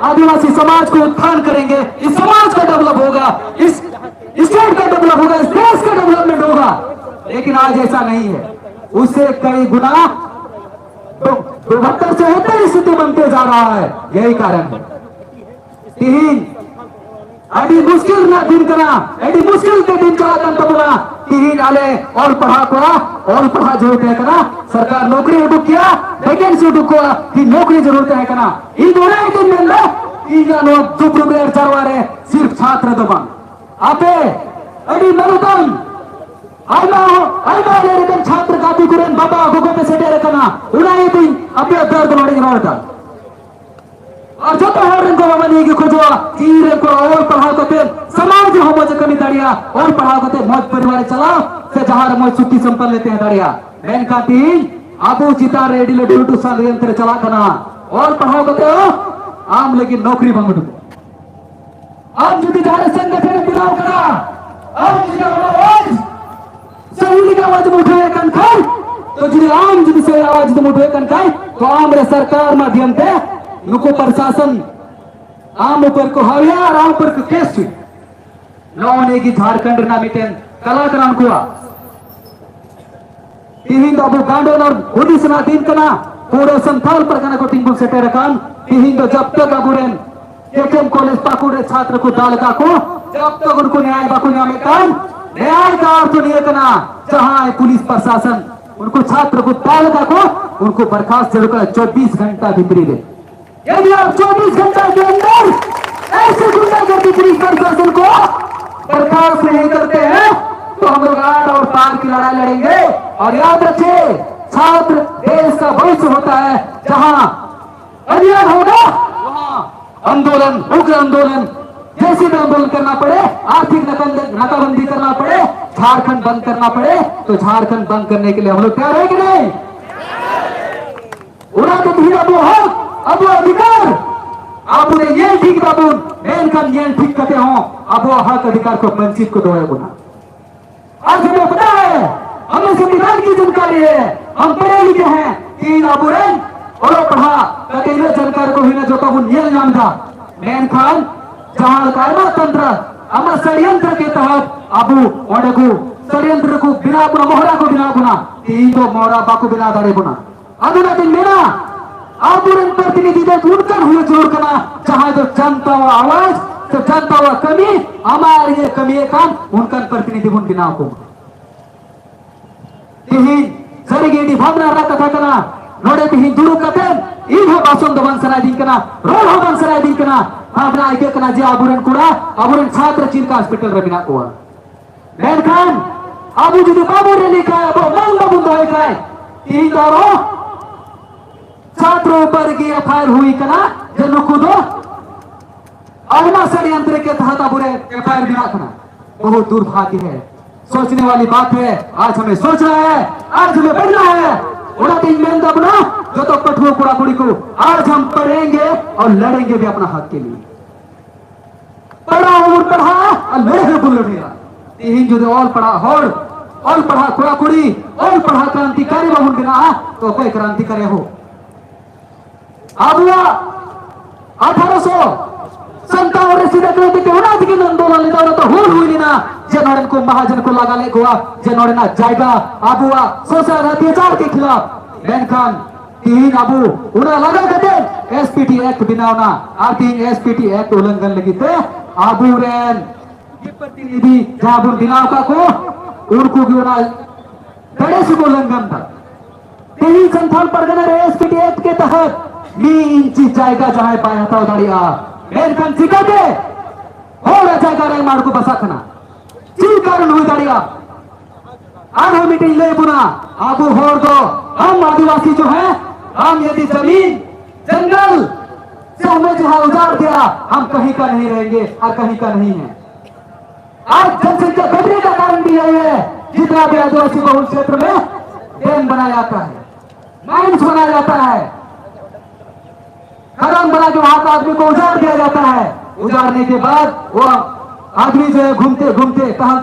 [SPEAKER 7] आदिवासी समाज को उत्थान करेंगे, इस समाज का डेवलप होगा, इस स्टेट का डेवलप होगा, इस देश का डेवलपमेंट होगा। लेकिन आज ऐसा नहीं है, उससे कई गुना 72 से 73 स्थिति बनते जा रहा है। यही कारण है। तीन अभी मुश्किल ना दिन करा, एडी मुश्किल के दिन चला तंतबुना तीन आले और पढ़ा जरूरत है कना सरकार नौकरी उठुक किया वैकेंसी उठुक को कि नौकरी जरूरत है कना इन दोनों दिन में ना तीन लोग चुप रुपये चरवारे सिर्फ छात्र दबंग आपे अभी मरुदम आइमा छात्र कापी कुरेन बाबा गुगो पे सेटे रखना उन्हें भी अपने दर्द लड़ेंगे नौटा और जो तो हर को मनी की खोजवा तीर को और पढ़ाओ को ते समाज हो मज कमी दाड़िया और पढ़ाओ को ते मौज परिवार चलाओ से जहां मौज छुट्टी संपन्न लेते हैं दाड़िया मैन का तीन आबू चिता रेडी ले ड्यूटी साल यंत्र चला करना और पढ़ाओ को ते आम लेकिन नौकरी बंगड़ आम जुटी जाने संगठन बिलाव करा आम जुटी आवाज सही का आवाज उठाए कनखाई तो जुटी आम जुटी से आवाज उठाए कनखाई तो आम रे सरकार माध्यम से नुको प्रशासन आम ऊपर को हाविया और आम पर को केस नौने की झारखंड नामितेन कलाकरान को तिहिंद अबू गांडोन और ओडिशा दिन कना पूरे संथाल परगना को टिंगुल सेटे रखान तिहिंद जब तक अबुरेन केकेएम कॉलेज पाकुड़े छात्र को दालका को जब तक उनको न्याय बाकु नामितान न्याय का अर्थ नहीं कना जहां पुलिस प्रशासन उनको छात्र को दालका को उनको बर्खास्त जरूर कर 24 घंटा भीतरी दे यदि आप 24 घंटा के अंदर ऐसे गुंडागर्दी पुलिस प्रशासन को बर्खास्त नहीं करते हैं तो हम लोग आड़ और पार की लड़ाई लड़ेंगे। और याद रखिए छात्र देश का भविष्य होता है, जहां अन्याय होगा वहां आंदोलन उग्र आंदोलन जैसे भी आंदोलन करना पड़े, आर्थिक नाकाबंदी करना पड़े, झारखंड बंद करना पड़े तो झारखंड बंद करने के लिए हम लोग तैयार है कि नहीं? उड़ा तो धीरा वो हक अब वो अधिकार आप उन्हें ये ठीक बाबू मेन का ये ठीक कहते हो अब वो हक अधिकार को वंचित को दोए गुना आज हमें पता है, हमें संविधान की जानकारी है, हम पढ़े लिखे हैं तीन अबुरेन और पढ़ा कतेले जानकारी को भी जो कबूल ये नाम था मेन खान जहां कायमा तंत्र अमर षड्यंत्र के तहत अबू ओडगु षड्यंत्र को बिना गुना मोहरा को बिना गुना तीन तो मोहरा बाकू बिना दाड़े गुना अदुना दिन मेरा आबुरन प्रतिनिधि दे उनकर हुए जोड़ करना जहां जो जनता हुआ आवाज तो जनता हुआ कमी हमारे ये कमी है काम उनका प्रतिनिधि उन बिना को तिहिन सरिगेडी भावना रा कथा कना नोडे तिहिन दुरु कथन ई हो बासों दबन सराय दिन कना रोड हो बन सराय दिन कना भावना आके कना जे आबुरन कुड़ा आबुरन छात्र चीन का हॉस्पिटल रे बिना को मैन खान आबू जी बाबू रे लिखा है वो मांग बाबू तो है काय तीन दारो छात्रों पर की एफआईआर हुई कना जनो खुदो अगला षड्यंत्र के तहत बुरे एफआईआर बिना कना बहुत दुर्भाग्य है। सोचने वाली बात है, आज हमें सोचना है, आज हमें बढ़ना है। उड़ा तीन मेन दबना जो तो पठुओ कुड़ा कुड़ी को आज हम पढ़ेंगे और लड़ेंगे भी अपना हक के लिए। पढ़ा और पढ़ा और लड़े बुलड़ेगा तीन जो और पढ़ा और पढ़ा कुड़ा कुड़ी और पढ़ा क्रांतिकारी बहुन बिना तो कोई क्रांतिकारी हो आबुआ 1857 सीधा क्रांति के होना थी कि आंदोलन लेता तो हुई ना जनोड़न को महाजन को लगा ले गोवा जनोड़ना जाएगा आबुआ सोशल अत्याचार के खिलाफ मैन खान तीन आबू उन्हें लगा देते एसपीटी एक्ट बिनावना आर्थिक एसपीटी एक्ट उल्लंघन लगी थे आबू रेन ये प्रतिनिधि जहां बिनाव का को उनको भी उन्हें बड़े से उल्लंघन था तीन संथाल परगना एसपीटी एक्ट के तहत इंची जाएगा जहां पाया था उदाड़िया मेन खान सिखाते हो जाएगा रे मार को बसाखना जी कारण हुई दाड़िया आधो मीटिंग ले बुना आबू होर दो हम आदिवासी जो है हम यदि जमीन जंगल से हमें जो है उजाड़ दिया हम कहीं का नहीं रहेंगे और कहीं का नहीं है। आज जनसंख्या घटने का कारण भी यही है, जितना भी आदिवासी बहुल क्षेत्र में डैम बनाया जाता है, माइंस बनाया जाता है, खदान बना के वहां का आदमी को उजाड़ दिया जाता है। उजाड़ने के बाद वो आदमी जो है घूमते घूमते कहां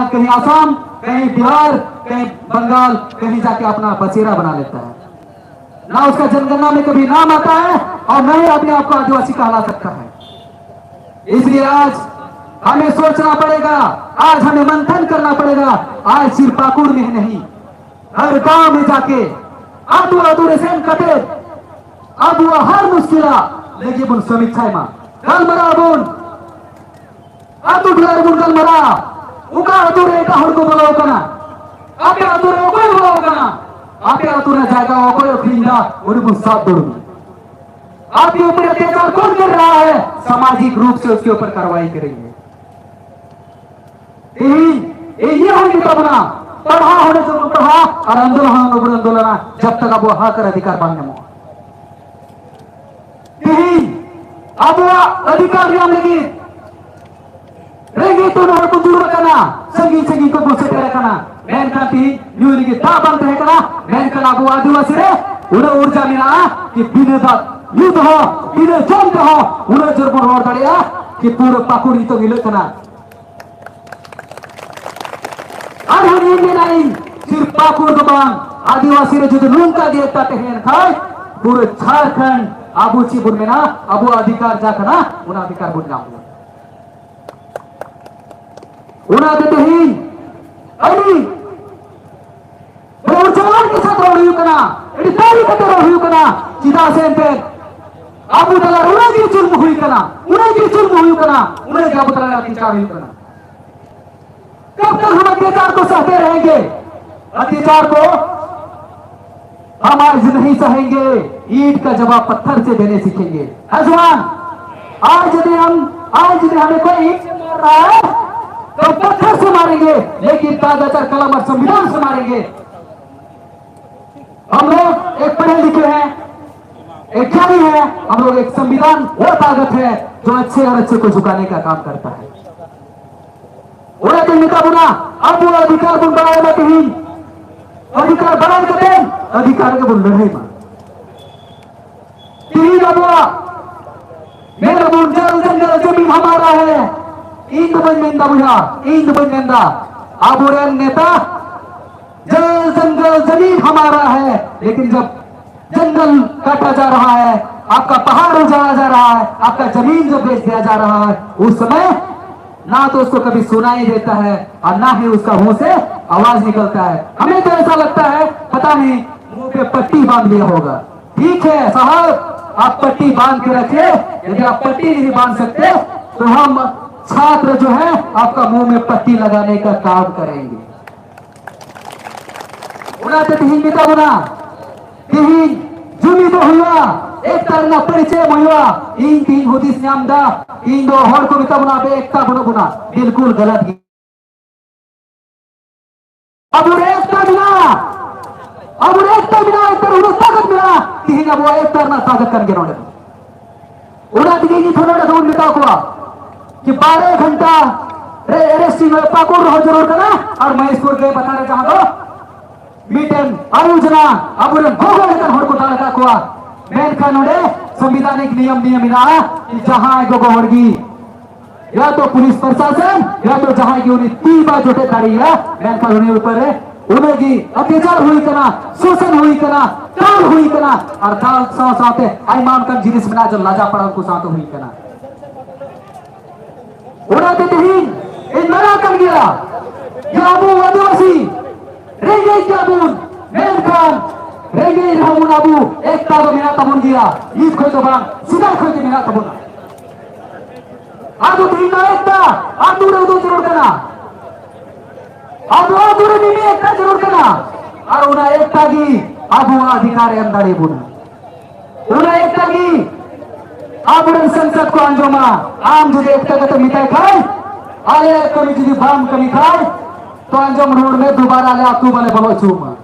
[SPEAKER 7] कहीं आसाम, कहीं बिहार, कहीं बंगाल, कहीं जाके अपना बसेरा बना लेता है। ना उसका जनगणना में कभी नाम आता है और न ही अपने आप को आदिवासी कहला सकता है। इसलिए आज हमें सोचना पड़ेगा, आज हमें मंथन करना पड़ेगा। आज सिर्फ पाकुड़ में नहीं, हर गांव में जाके आदू आदू रेसेन कटे अब वो हर मुश्किला लेकिन बुन समीक्षा मा गलमरा बुन आदू डुलार बुन गलमरा उका आदू रे का हर को बोलाओ कना आपे आदू रे कोई बोलाओ कना आपे आदू रे जाएगा वो कोई खिंदा उन बुन साथ दौड़ आपके ऊपर अत्याचार कौन कर रहा है? सामाजिक रूप से उसके ऊपर कार्रवाई करेंगे। ये होगी तब ना पढ़ा होने से पढ़ा और आंदोलन जब तक अब वो हाकर अधिकार बांधने में अब अधिकार लगी रहेगी तो नहर को दूर रखना संगी को बोसे करे करना मैन का ती न्यूली की ता बंद है करना मैन का नाबू आदिवासी रे उन्हें ऊर्जा मिला कि बिने दा युद्ध हो बिने जंग हो उन्हें जरूर और बढ़िया कि पूरे पाकुड़ी तो मिले करना नहीं सिर्फ पाकुड़ दुकान आदिवासी ने जो लूम का दिया खाए पूरे झारखंड आबू चिबुन में ना अबू अधिकार जाकर ना उन्हें अधिकार बुन जाऊंगा उन्हें देते ही अभी वो जवान के साथ रोहियो कना इतनी तारी करते रोहियो कना चिदा से पे आबू दला उन्हें भी जुल्म हुई कना उन्हें क्या बता रहा अत्याचार हुई कना कब तक हम अत्याचार को सहते रहेंगे? अत्याचार को हम आज नहीं सहेंगे, ईंट का जवाब पत्थर से देने सीखेंगे। जवान आज यदि हमें कोई ईंट से मार रहा है तो पत्थर से मारेंगे, लेकिन कागज और कलम और संविधान से मारेंगे। हम लोग एक पढ़े लिखे हैं, एक ज्ञानी है, हम लोग एक संविधान वो ताकत है जो अच्छे और अच्छे को झुकाने का काम करता है। नेता बुना अब वो अधिकार बुन बढ़ाए में कहीं अधिकार बढ़ाए करते अधिकार के बुन लड़े में तीन अबुआ मेरा बुन जल जंगल जमीन हमारा है इंद बंदा बुझा इंद बंदा अब नेता जल जंगल जमीन हमारा है, लेकिन जब जंगल काटा जा रहा है, आपका पहाड़ उजाड़ा जा रहा है, आपका जमीन जो बेच दिया जा रहा है, उस समय ना तो उसको कभी सुनाई देता है और ना ही उसका मुंह से आवाज निकलता है। हमें तो ऐसा लगता है पता नहीं मुंह पे पट्टी बांध लिया होगा। ठीक है साहब, आप पट्टी बांध के रखिए, यदि आप पट्टी नहीं बांध सकते तो हम छात्र जो है आपका मुंह में पट्टी लगाने का काम करेंगे। उन्हें तिहिंगिता बुना तिहिंग जुमी तो हुआ एक तरना परिचय हुआ इन तीन हुदिस न्यामदा इन दो हर को बिता बुना बे एकता बुना बुना बिल्कुल गलत ही अब एकता बिना एक तर उन्हें ताकत मिला तिहिंग अब वो एक तरना ताकत करके रोने उन्हें तिहिंगी थोड़ा ढूंढ बिता हुआ कि 12 घंटा रेस्टिंग में पाकुड़ रहो जरूर करना और महेशपुर के बताने चाह दो मीटिंग आयोजना अब उन्हें भोगों लेकर हर को डालता हुआ मैन कानूने संविधानिक नियम मिला कि जहां गोवर्गी या तो पुलिस प्रशासन या तो जहां की उन्हें 3 बार जोटे तारी है मैन कानूने ऊपर है उन्हें की अत्याचार हुई करना शोषण हुई करना ताल हुई करना और ताल साथ आईमान का जिनिस बना जो लाजा पड़ा उनको साथ हुई करना उड़ा देते ही इन नया कर गया ये अबू आदिवासी रेंगे क्या बुन मैन खान रेंगे रहमुन अबू एक ताबो मिला तबुन गया ईद खोई तो बांग सीधा खोई के मिला तबुन आदू तीन ना एकता आदू रे दो जरूर करना आदू रे भी एकता जरूर करना और उन्हें एकता की अबू अधिकार अंदर बुना उन्हें एकता की अब संसद को अंजोमा आम जो एकता का तो मिठाई खाए आले कमिटी की बाम कमी खाए तो अंजम रोड में दोबारा ले आपको वाले बोलो चूमा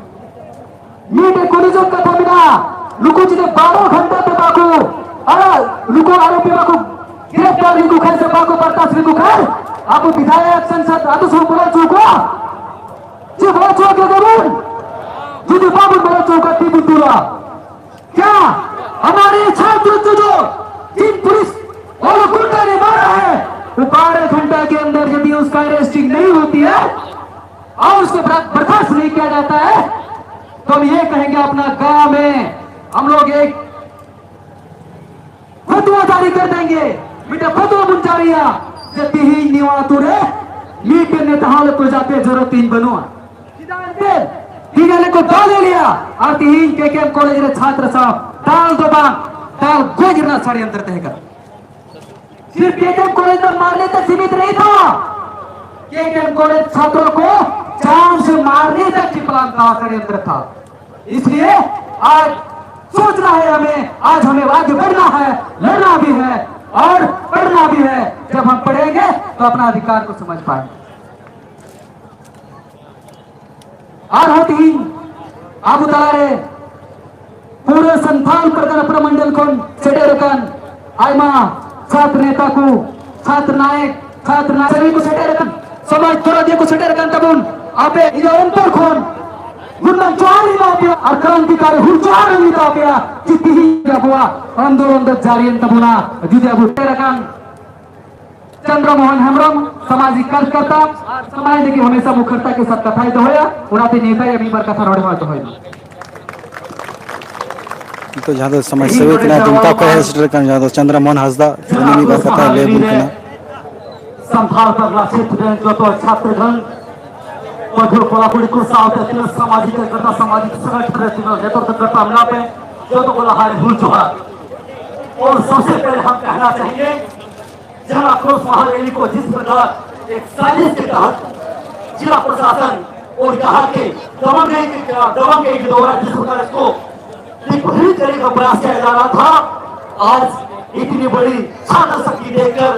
[SPEAKER 7] मीटे कोलिजो कथा बिना लुकु जी ने 12 घंटा तक बाकू लुकु आरोपी बाकू गिरफ्तार लिखु खान से बाकू बर्दाश्त लिखु खान आपको विधायक संसद आदु सो बोलो चूको जी बोलो चूको के गबून जुदी बाबू बोलो चूको ती बुतुला क्या हमारे छात्र जो जिन पुलिस और गुंडा ने मारा है वो 12 घंटा के अंदर यदि उसका अरेस्टिंग नहीं होती है और उसको बर्खास्त नहीं किया जाता है तो हम ये कहेंगे अपना गांव में हम लोग एक फतवा जारी कर देंगे बेटा फतवा मुंचारिया जति ही निवातुरे मीट नेता हाल को जाते जरूरत तीन बनुआ तीन को डाल लिया और तीन केकेएम कॉलेज रे छात्र साहब ताल दो बांग ताल गोजरना षड्यंत्र तहकर सिर्फ केकेएम कॉलेज में मारने तक सीमित नहीं था केकेएम कॉलेज छात्रों को जान से मारने तक की प्लान का षड्यंत्र था। इसलिए आज सोचना है हमें, आज हमें आगे बढ़ना है, लड़ना भी है और पढ़ना भी है। जब हम पढ़ेंगे तो अपना अधिकार को समझ पाएंगे। और होती ही आबू तलारे पूरे संथाल प्रकार प्रमंडल को सेटेरकन आयमा छात्र नेता को छात्र नायक सभी को सेटेरकन समाज थोड़ा दिया को सेटेरकन तबुन आपे ये अंतर खोन गुंडन चोरी लापिया और क्रांतिकारी हुरचार भी लापिया जितनी ही जबुआ आंदोलन द जारियन तबुना जुदे अबू सेटेरकन चंद्रमोहन हेम्ब्रम सामाजिक कार्यकर्ता समाज की हमेशा मुखरता के साथ कथाई तो होया उनाते नेता या बीमार कथा रोड़े में तो होया
[SPEAKER 2] तो जहाँ तो समाज सेवी के ना दुमका को है सेटेरकन जहाँ तो चंद्रमोहन हंसदा सुनी बार कथा ले बुलकना
[SPEAKER 7] संथाल पर क्षेत्र जो तो छात्रगण मधुर कोलापुरी को साथ सामाजिक कार्यकर्ता सामाजिक संगठन नेतृत्व करता हमला पे जो तो बोला हारे भूल चुका। और सबसे पहले हम कहना चाहेंगे जहां आक्रोश महारैली को जिस प्रकार एक साजिश के तहत जिला प्रशासन और यहाँ के दबंगई के द्वारा जिस प्रकार इसको विपरीत करने का प्रयास किया जा रहा था, आज इतनी बड़ी छात्र शक्ति देखकर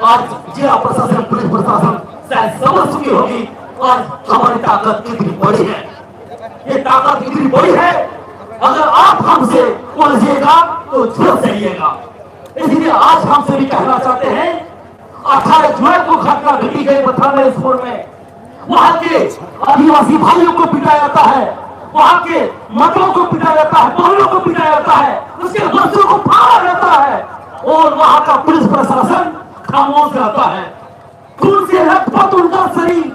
[SPEAKER 7] आज जिला प्रशासन पुलिस प्रशासन शायद समझ चुकी होगी आज हमारी ताकत कितनी बड़ी है। ये ताकत कितनी बड़ी है, अगर आप हमसे उलझिएगा तो झूठ सहिएगा। इसलिए आज हम सभी कहना चाहते हैं 18 जुलाई को घटना घटी गई बथाना स्कूल में, वहां के आदिवासी भाइयों को पिटाया जाता है, वहां के मतों को पिटाया जाता है, बहनों को पिटाया जाता है, उसके बच्चों को फाड़ा जाता है और वहां का पुलिस प्रशासन खामोश रहता है। खून से लथपथ उनका शरीर,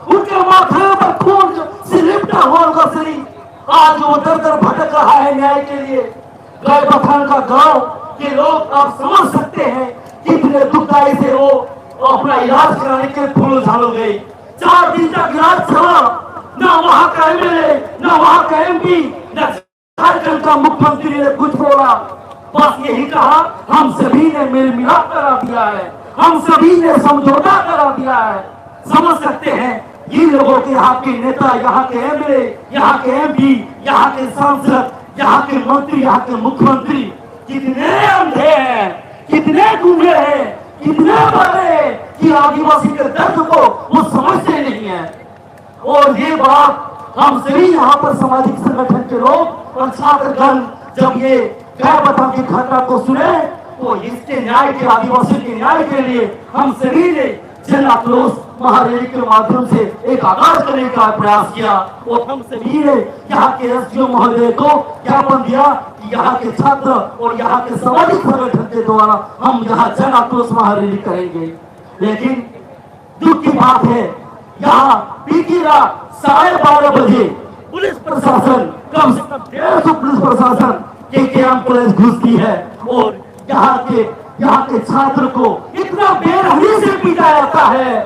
[SPEAKER 7] उनके माथे पर खून से लिपटा हुआ उनका शरीर आज वो दर दर भटक रहा है न्याय के लिए। गाय बथान का गांव के लोग आप समझ सकते हैं कितने दुखदाई से वो अपना इलाज कराने के फूल झाड़ो गए। 4 दिन तक इलाज चला, ना वहां का एमएलए, ना वहां का एमपी, ना झारखंड का मुख्यमंत्री ने कुछ बोला, बस यही कहा हम सभी ने मेल मिलाप करा दिया है, हम सभी ने समझौता करा दिया है। समझ सकते हैं इन लोगों के यहाँ के नेता, यहाँ के एमएलए, यहाँ के एमपी, यहाँ के सांसद, यहाँ के मंत्री, यहाँ के मुख्यमंत्री कितने अंधे हैं, कितने गूंगे हैं, कितने बड़े कि आदिवासी के दर्द को वो समझते नहीं है। और ये बात हम सभी यहाँ पर सामाजिक संगठन के लोग और छात्रगण जब ये गाय बथान की घटना को सुने तो इसके न्याय के, आदिवासी के न्याय के लिए हम सभी ने जन आक्रोश महारैली के माध्यम से एक आगाज करने का प्रयास किया और हम सभी ने यहाँ के एसडीओ महोदय को ज्ञापन दिया कि यहाँ के छात्र और यहाँ के सामाजिक संगठन के द्वारा हम यहाँ जन आक्रोश महारैली करेंगे। लेकिन दुख की बात है यहाँ बीती रात 12:30 बजे पुलिस प्रशासन कम से कम 150 पुलिस प्रशासन केकेएम कॉलेज घुसती है और यहाँ के छात्र को इतना बेरहमी से पीटा जाता है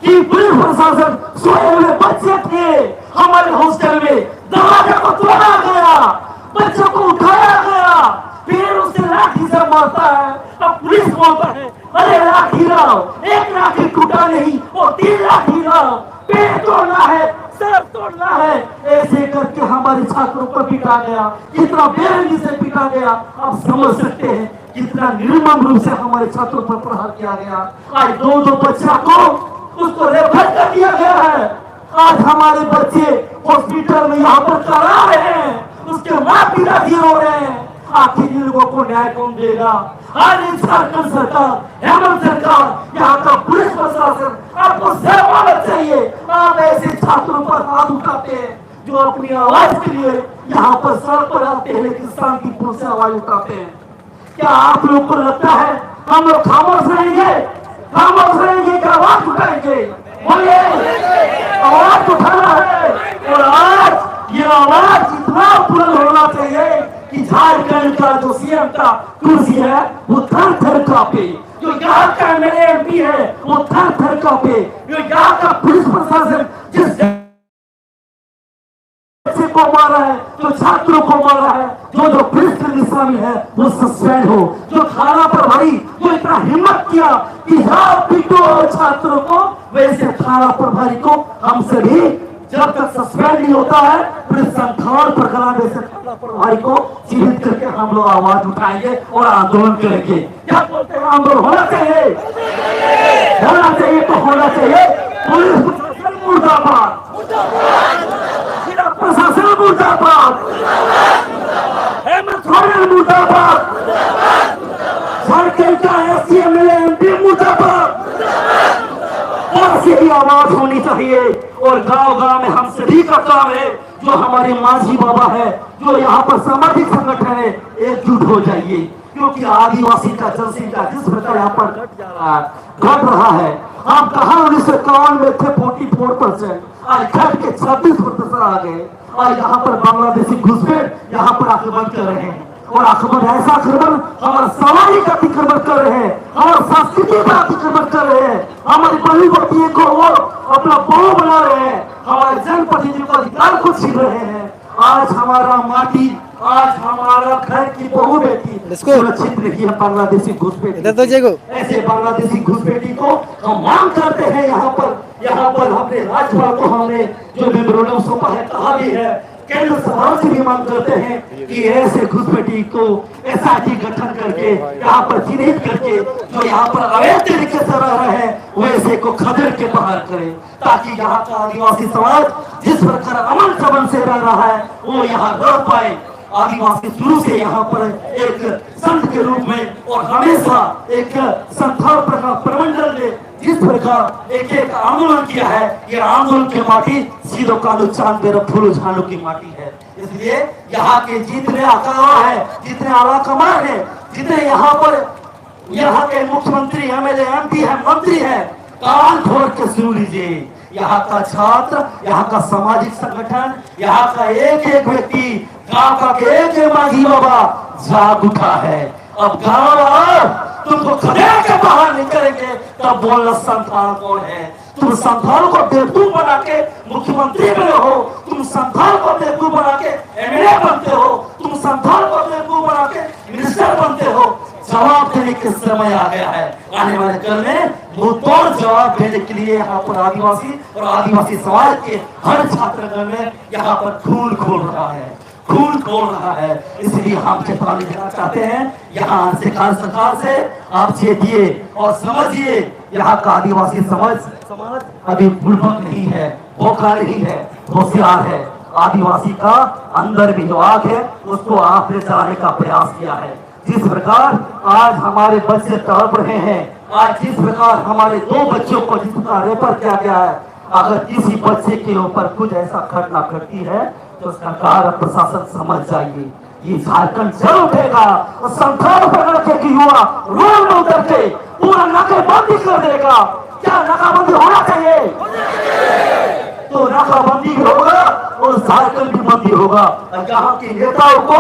[SPEAKER 7] कि पुलिस प्रशासन सोए हुए बच्चे थे हमारे हॉस्टल में, दरवाजे को तोड़ा गया, बच्चों को उठाया गया, फिर उसे लाठी से मारता है। अब पुलिस बोलता है अरे लाठी लाओ, एक लाठी टूटा नहीं और 3 लाठी लाओ, पेट तोड़ना है, सर तोड़ना है, ऐसे करके हमारे छात्रों को पीटा गया, कितना बेरहमी से पीटा गया। आप समझ सकते हैं कितना निर्मम रूप से हमारे छात्रों पर प्रहार किया गया। आज 2 बच्चा को उसको रेफर कर दिया गया है। आज हमारे बच्चे हॉस्पिटल में यहाँ पर करा रहे हैं, उसके माँ पिता भी रो रहे हैं। आखिर इन लोगों को न्याय कौन देगा? आज झारखंड सरकार, हेमंत सरकार, यहाँ का पुलिस प्रशासन आपको शर्माना चाहिए। आप ऐसे छात्रों पर हाथ उठाते हैं जो अपनी आवाज के लिए यहाँ पर सड़क पर आते हैं लेकिन शांतिपूर्ण से आवाज उठाते हैं। क्या आप लोग को लगता है हम लोग खामोश रहेंगे? खामोश रहेंगे क्या आवाज उठाएंगे? बोलिए, आवाज उठाना है। और आज ये आवाज इतना बुलंद होना चाहिए कि झारखंड का जो सीएम का कुर्सी है वो थर थर कांपे, जो यहाँ का एमएलए एमपी है वो थर थर कांपे, जो यहाँ का पुलिस प्रशासन जिस को मारा है, जो छात्रों को मारा है, जो पुलिस के शामिल है वो सस्पेंड हो, जो थाना प्रभारी जो इतना हिम्मत किया कि यहाँ पीटो छात्रों को, वैसे थाना प्रभारी को हमसे भी जब तक सस्पेंड नहीं होता है फिर संथाल प्रकरण वैसे थाना प्रभारी को जीवित करके हम लोग आवाज उठाएंगे और आंदोलन करेंगे। क्या बोलते हैं? आंदोलन होना चाहिए, होना चाहिए तो होना चाहिए। पुलिस प्रशासन मुर्दाबाद, प्रशासन मुर्दाबाद, हेमंत सोरेन मुर्दाबाद, झारखंड का एससी एमएलए एमपी मुर्दाबाद। और से भी आवाज होनी चाहिए और गांव-गांव में हम सभी का काम है, जो हमारे मांझी बाबा है, जो यहाँ पर सामाजिक संगठन है, एकजुट हो जाइए, क्योंकि आदिवासी का जनसंख्या जिस प्रकार यहाँ पर घट रहा है। आप कहा 1951 में थे 44%, आज घट के 26% आ गए और यहाँ पर बांग्लादेशी घुसपैठ यहाँ पर आक्रमण कर रहे हैं और आक्रमण ऐसा आक्रमण हमारा सामाजिक अतिक्रमण कर रहे हैं, हमारा संस्कृति पर अतिक्रमण कर रहे हैं, हमारी बड़ी बेटियों को वो अपना बहू बना रहे हैं, हमारे जनप्रतिनिधियों का अधिकार को छीन रहे हैं। आज हमारा माटी, आज हमारा घर की बहू बेटी सुरक्षित नहीं है बांग्लादेशी घुसपैठी। ऐसे बांग्लादेशी घुसपैठी को हम मांग करते हैं। यहाँ पर हमने राज्यपाल को हमने जो मेमोरेंडम सौंपा है, कहा भी है, केंद्र सरकार से भी मांग करते हैं कि ऐसे घुसपैठी को एसआईटी गठन करके यहाँ पर चिन्हित करके जो यहाँ पर अवैध तरीके से रह रहे हैं वैसे को खदेड़ के बाहर करें, ताकि यहाँ का आदिवासी समाज जिस प्रकार अमन चमन से रह रहा है वो यहाँ रह पाए। आदिवासी शुरू से यहाँ पर एक संत के रूप में और हमेशा एक संथाल प्रमंडल ने जिस प्रकार एक एक आंदोलन किया है, ये आंदोलन की माटी सीधो कालू चांद मेरा फूलो झानू की माटी है। इसलिए यहाँ के जितने आकावा है, जितने आला कमान है, जितने यहाँ पर यहाँ के मुख्यमंत्री एमएलए एमपी है, मंत्री है, कान खोल के सुन लीजिए। यहाँ का छात्र, यहाँ का सामाजिक संगठन, यहाँ का एक एक व्यक्ति, गांव का एक एक मांझी बाबा जाग उठा है। अब गांव आओ, तुमको खदेड़ के बाहर निकलेंगे, तब बोलना संथाल कौन है। तुम संथाल को बेवकूफ बना के मुख्यमंत्री बने हो, तुम संथाल को बेवकूफ बना के एमएलए बनते हो, तुम संथाल को बेवकूफ बना के मिनिस्टर बनते हो। जवाब देने के समय आ गया है। आने वाले कल में मुंहतोड़ जवाब देने के लिए यहाँ पर आदिवासी और आदिवासी समाज के हर छात्रगण में यहाँ पर खून खोल रहा है, खून खोल रहा है। इसलिए हम चेतावनी देना चाहते हैं यहाँ सरकार से आप चेतिए और समझिए, यहाँ का आदिवासी समाज अभी बुड़बक नहीं है, भोखा नहीं है, होशियार है। आदिवासी का अंदर भी जो आग है उसको आपने जलाने का प्रयास किया है। जिस प्रकार आज हमारे बच्चे तड़प रहे हैं, आज जिस प्रकार हमारे 2 बच्चों को जिस प्रकार रेफर किया गया है, अगर किसी बच्चे के ऊपर कुछ ऐसा घटना घटती है तो सरकार और प्रशासन समझ जाइए, ये झारखंड जल उठेगा और संथाल पकड़ के युवा रोड में उतर के पूरा नाकाबंदी कर देगा। क्या नाकाबंदी होना चाहिए? तो नाकाबंदी भी होगा और झारखंड भी बंदी होगा। यहाँ के नेताओं को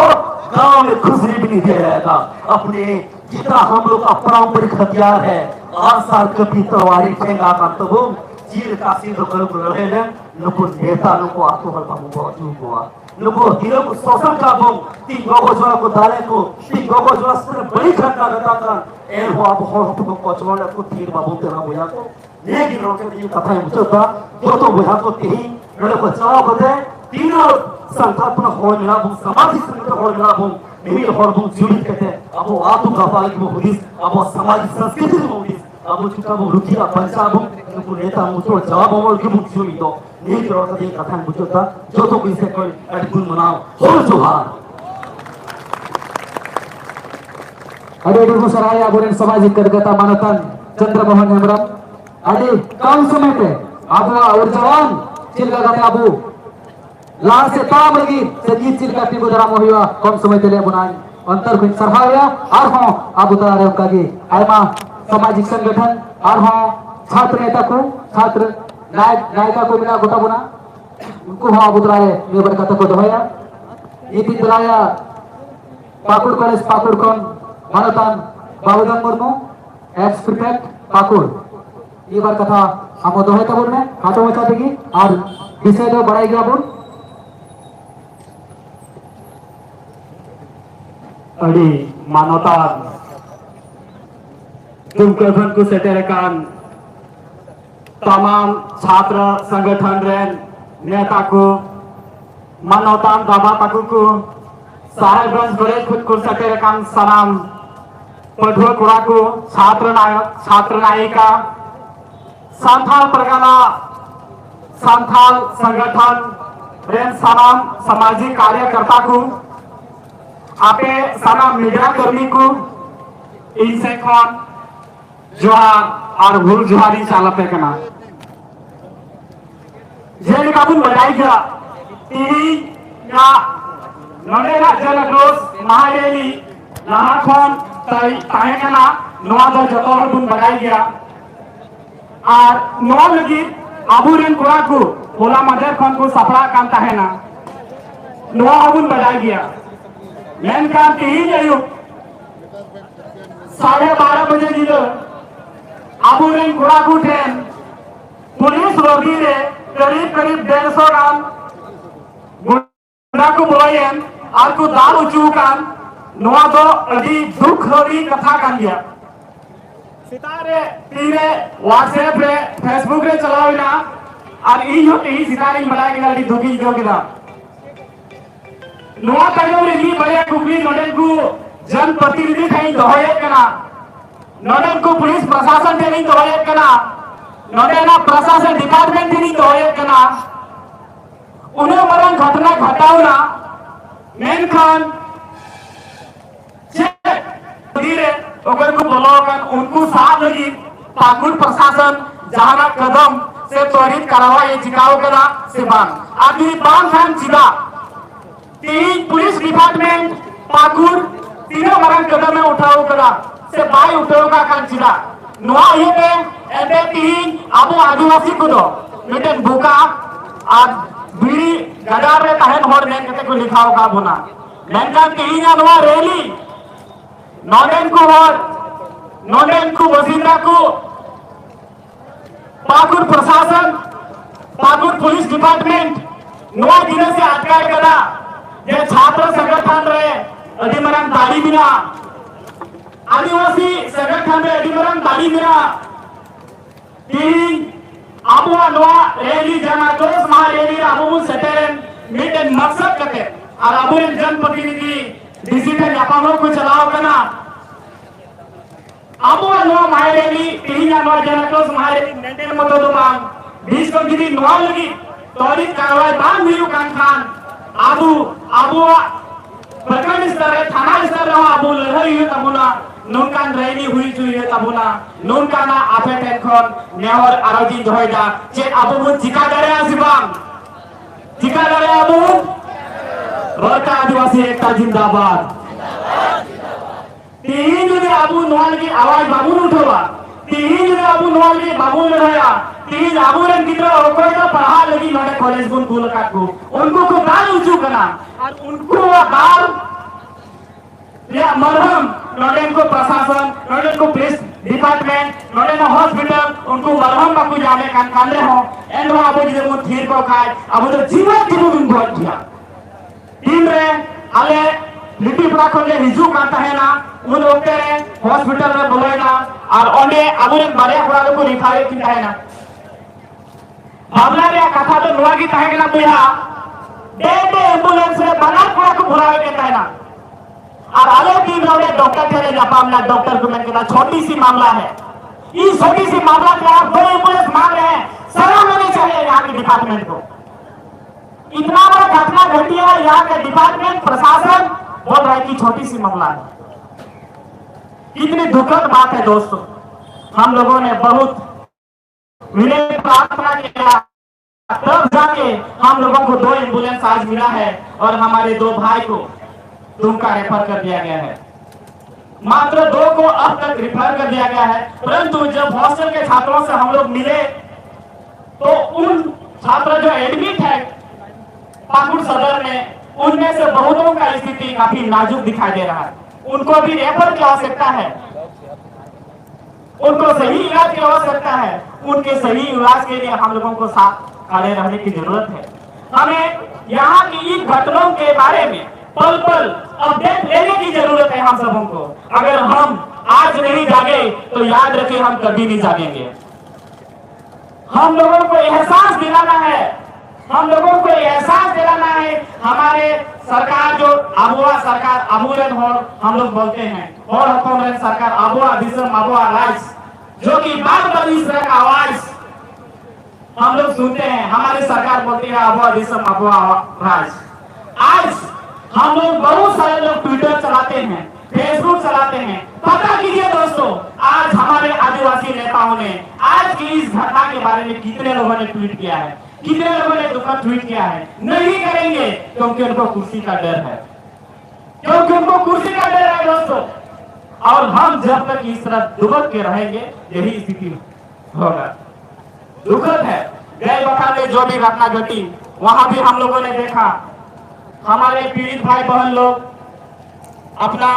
[SPEAKER 7] गांव में खुशरी भी नहीं दे रहेगा। अपने जितना हम लोग का पारंपरिक हथियार है, 8 साल कभी तलवारी ठेंगा का तो चीर का सीधो कर रहे हैं लोगों नेता लोगों आतो हर बाबू बहुत हुआ लोगों हीरो को शोषण का बम 3 गोगोजवा को डाले को 3 गोगोजवा से बड़ी घटना घटाता एन हुआ बहुत को कोचवाने को 3 बाबू तेरा बुझा को लेकिन रोके ये कथा है मुझे था तो बुझा को तीन लोगों को जवाब होते तीनों संस्थापन हो मिला वो सामाजिक संगठन हो मिला वो निमिल हो वो जुड़ी कहते हैं। अब वो आतु का पाल की वो हुदिस, अब वो सामाजिक संस्कृति की वो हुदिस, अब वो चुका वो रुचिया पंचाब वो नेता मुझे जवाब अमल की वो जुड़ी दो नहीं करो तो ये कथा मुझे था जो तो कोई से कोई अटकुल मनाओ हो जोहार। अरे देखो सराय आगोरेन सामाजिक करगता मानतन चंद्रमोहन हेमरम आदि कम समय पे आबू और जवान चिल्ला गाते आबू लाल से ताम लगी संगीत चिल्का टीको दराम होइवा कम समय तेले बुनाई अंतर कुछ सरहाया और हो आबू तरारे उनका की आयमा सामाजिक संगठन और हो छात्र नेता को छात्र नायिका को मिला गोटा बुना उनको हो आबू तरारे ये बरकत को दोया ये भी तराया पाकुड़ कॉलेज पाकुड़ कौन मानतान बाबूदान मुर्मू एक्स प्रिफेक्ट पाकुड़ ये बार कथा हम दोहे तबुन में खाटो मचा देगी और विषय दो बढ़ाई गया बुन
[SPEAKER 8] अड़ी मानवतान दुमकेभन को सेटेरकान तमाम छात्र संगठन रेन नेता को मानवतान दाबा पाकु को साहेबगंज बड़े खुद को सेटेरकान सलाम पढ़ुआ कुड़ा को छात्र नायिका संथाल परगना संथाल संगठन रेन सलाम सामाजिक कार्यकर्ता को आपे सलाम मीडिया कर्मी को इनसे कौन जोहार और भूल जोहारी चालते कना जेल काबुन बढ़ाई गया टीवी या नोडेला जलक्रोस महारेली लाहाखोन ताहे कना नोआ दो जतोर बुन बढ़ाई गया और नोआ लगी आबुरेन कुड़ा को होला मदर खोन को सफला कान ताहे ना नोआ बुन बढ़ाई गया मेनकान तीन आयु 12:30 बजे जिलो आबुरेन कुड़ा को ठेन पुलिस रोगी रे करीब 150 गान गुंडा को बोलेन और को दाल उचू कान नोआ दो अभी दुख होरी कथा कान गया सितारे तीरे व्हाट्सएप रे फेसबुक रे चलाओ ना और ई होते ही सितारे मलाई के लड़ी दुखी जो किदा नोआ तायो रे ली बड़े कुकली नोडन को जन प्रतिनिधि कहीं दोहे कना नोडन को पुलिस प्रशासन के नहीं दोहे कना नोडेना प्रशासन डिपार्टमेंट के नहीं दोहे कना उन्हें मरण घटना घटाओ ना मेन खान धीरे अगर को बोलोगन उनको साथ लगी पाकुड़ प्रशासन जहां कदम से त्वरित कार्रवाई जिकाओ करा से बान आदमी बान खान जिला तीन पुलिस डिपार्टमेंट पाकुड़ तीनों मरण कदम में उठाओ करा से बाई उठाओ का खान जिला नोआ ये पे एबे तीन आबो आदिवासी को दो मिटन बुका आज बीड़ी गदार रे कहन होर ने कते को लिखाओ का बुना मेनका तीन नोआ रैली नोडेन को और नोडेन को वजीरा को पाकुड़ प्रशासन पाकुड़ पुलिस डिपार्टमेंट नोआ दिन से अटकाय करा ये छात्र संगठन रे अधिमरन दाढ़ी बिना आदिवासी संगठन रे अधिमरन दाढ़ी बिना तीन आबुआ नोआ रैली जना दोस महारैली आबु सेटेरन मीटन मकसद कते और आबु जनप्रतिनिधि डिजिटल व्यापारों को चलाओ करना आबुआ नोआ महारैली तीन नोआ जनक्रोस महारैली मेंटेन मतो दो मांग 20 को गिरी नोआ लगी त्वरित कार्रवाई बांध हुई कान खान आबुआ प्रखंड स्तर है थाना स्तर रहा आबू लड़ाई हुई तबुना नूनकान रैली हुई चुई तबुना नूनकाना आपे टेनखन नेहर आरोजी दोहैदा चे आबू मुन जिका दरे आसिबाम जिका दरे आबू रोटा आदिवासी एकता जिंदाबाद तीन जने आबू नोआल की आवाज बाबू उठवा तीन जने आबू नोआल की बाबू लड़ाया तीन आबू रन कितना ओकोय का पढ़ा लगी नोडे कॉलेज गुन गुल काट को उनको को दाल ऊंचू करना और उनको दाल या मरहम नोडे को प्रशासन नोडे को पुलिस डिपार्टमेंट नोडे ना हॉस्पिटल उनको मरहम बाकू जाने कान कांदे हो एनो आबू जे मु थीर को खाए आबू तो जीवन जीवन भोज दिया टीम रे आले लिपि पड़ा खोले हिजू काता है ना उन ओके रे हॉस्पिटल रे बोलेना और ओने आबू रे बारे पड़ा को रिफारे की है ना भावना रे कथा तो नोआ की ताहे ना बुया दे एम्बुलेंस रे बना पड़ा को भरावे के ताहे ना और आले टीम रे डॉक्टर चले जापाम ना डॉक्टर को मैं कहता छोटी सी मामला है ये छोटी सी मामला पे आप दो एम्बुलेंस मांग रहे हैं सलाम होने चाहिए यहाँ के डिपार्टमेंट को इतना बड़ा घटना घटी है यहाँ के डिपार्टमेंट प्रशासन बोल रहा है कि छोटी सी मामला है कितनी दुखद बात है दोस्तों हम लोगों ने बहुत विनय प्रार्थना किया तब जाके हम लोगों को 2 एम्बुलेंस आज मिला है और हमारे 2 भाई को दुमका रेफर कर दिया गया है मात्र 2 को अब तक रेफर कर दिया गया है परंतु जब हॉस्टल के छात्रों से हम लोग मिले तो उन छात्र जो एडमिट है पाकुड़ सदर में उनमें से बहुतों का स्थिति काफी नाजुक दिखाई दे रहा है। उनको भी रेफर की आवश्यकता है, उनको सही इलाज की आवश्यकता है। उनके सही इलाज के लिए हम लोगों को साथ खड़े रहने की जरूरत है। हमें यहाँ की इन घटनाओं के बारे में पल पल अपडेट लेने की जरूरत है हम सबों को। अगर हम आज नहीं जागे तो याद रखें हम कभी नहीं जागेंगे। हम लोगों को एहसास दिलाना है, हम लोगों को एहसास दिलाना है। हमारे सरकार जो आबुआ सरकार आबुरन हो हम लोग बोलते हैं, और हुकूमत सरकार आबुआ दिसम आबुआ राज, जो कि बार बार इस तरह का आवाज हम लोग सुनते हैं। हमारी सरकार बोलती है आबुआ दिसम आबुआ राज। आज हम लोग बहुत सारे लोग ट्विटर चलाते हैं, फेसबुक चलाते हैं। पता कीजिए दोस्तों, आज हमारे आदिवासी नेताओं ने आज की इस घटना के बारे में कितने लोगों ने ट्वीट किया है, कितने लोगों ने दुखद ट्वीट किया है। नहीं करेंगे क्योंकि उनको कुर्सी का डर है, क्योंकि उनको कुर्सी का डर है दोस्तों। और हम जब तक इस तरह दुबक के रहेंगे यही स्थिति होगा। दुखद है, गए बता में जो भी घटना घटी वहां भी हम लोगों ने देखा, हमारे पीड़ित भाई बहन लोग अपना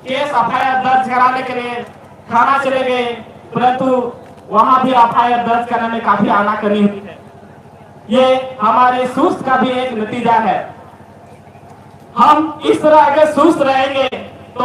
[SPEAKER 8] केस एफआईआर दर्ज कराने के लिए थाना चले गए, परंतु वहां भी एफआईआर दर्ज करने में काफी आनाकानी हुई है। ये हमारे सुस्त का भी एक नतीजा है। हम इस तरह अगर सुस्त रहेंगे तो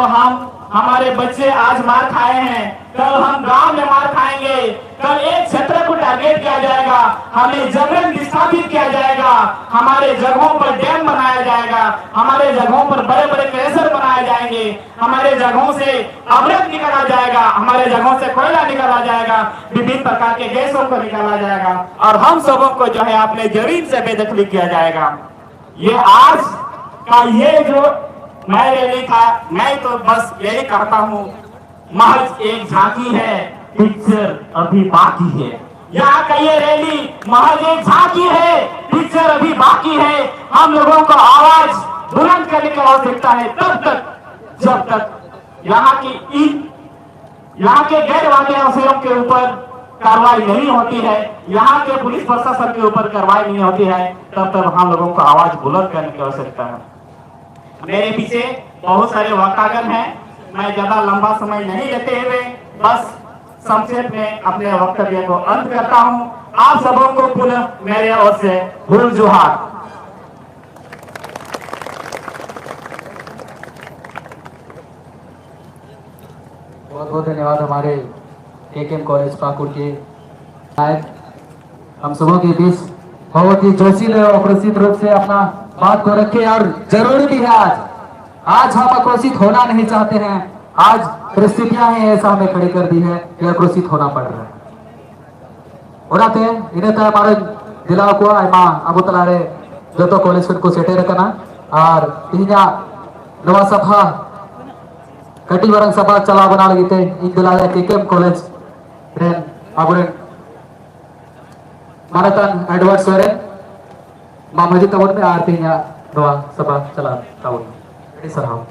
[SPEAKER 8] हमारे बच्चे आज मार खाए हैं, कल हम गांव में मार खाएंगे, कल एक क्षेत्र को टारगेट किया जाएगा, हमें जबरन विस्थापित किया जाएगा, हमारे जगहों पर डैम बनाया जाएगा, हमारे जगहों पर बड़े बड़े क्रैशर बनाए जाएंगे, हमारे जगहों से अमृत निकाला जाएगा, हमारे जगहों से कोयला निकाला जाएगा, विभिन्न प्रकार के गैसों को निकाला जाएगा, और हम सबों को जो है अपने जमीन से बेदखली किया जाएगा। ये आज का ये जो मैं रैली था, मैं तो बस यही कहता हूँ, महज एक झांकी है, पिक्चर अभी बाकी है। यहाँ का ये रैली महज एक झांकी है, पिक्चर अभी बाकी है। हम लोगों को आवाज बुलंद करने की आवश्यकता है तब तक जब तक यहाँ के गैर वाक़ई अफसरों के ऊपर कार्रवाई नहीं होती है, यहाँ के पुलिस प्रशासन के ऊपर कार्रवाई नहीं होती है, तब तक हम लोगों को आवाज बुलंद करने की आवश्यकता है। मेरे पीछे बहुत सारे वक्तागण हैं, मैं ज्यादा लंबा समय नहीं लेते हुए बस संक्षेप में अपने वक्तव्य को अंत करता हूं। आप सबों को पुनः मेरे ओर से हुल जोहार।
[SPEAKER 7] बहुत बहुत धन्यवाद हमारे केकेएम कॉलेज पाकुड़ के नायक हम सबों के बीच बहुत ही जोशीले और आक्रोशित रूप से अपना बात को रखे, और जरूरी भी है। आज हम आक्रोशित होना नहीं चाहते हैं, आज परिस्थितियां हैं ऐसा हमें खड़ी कर दी है कि आक्रोशित होना पड़ रहा है। ओराते इन्हें तो हमारे जिला को आयमा अबू तलारे जो तो कॉलेज को सेटे रखना और तीना नवा सभा कटी वरंग सभा चला बना लगी थे इन जिला केकेएम कॉलेज रेन अबुरेन मानतन एडवर्ड सोरेन मामजी तबन में आरती नवा सभा चला ताउन सराव।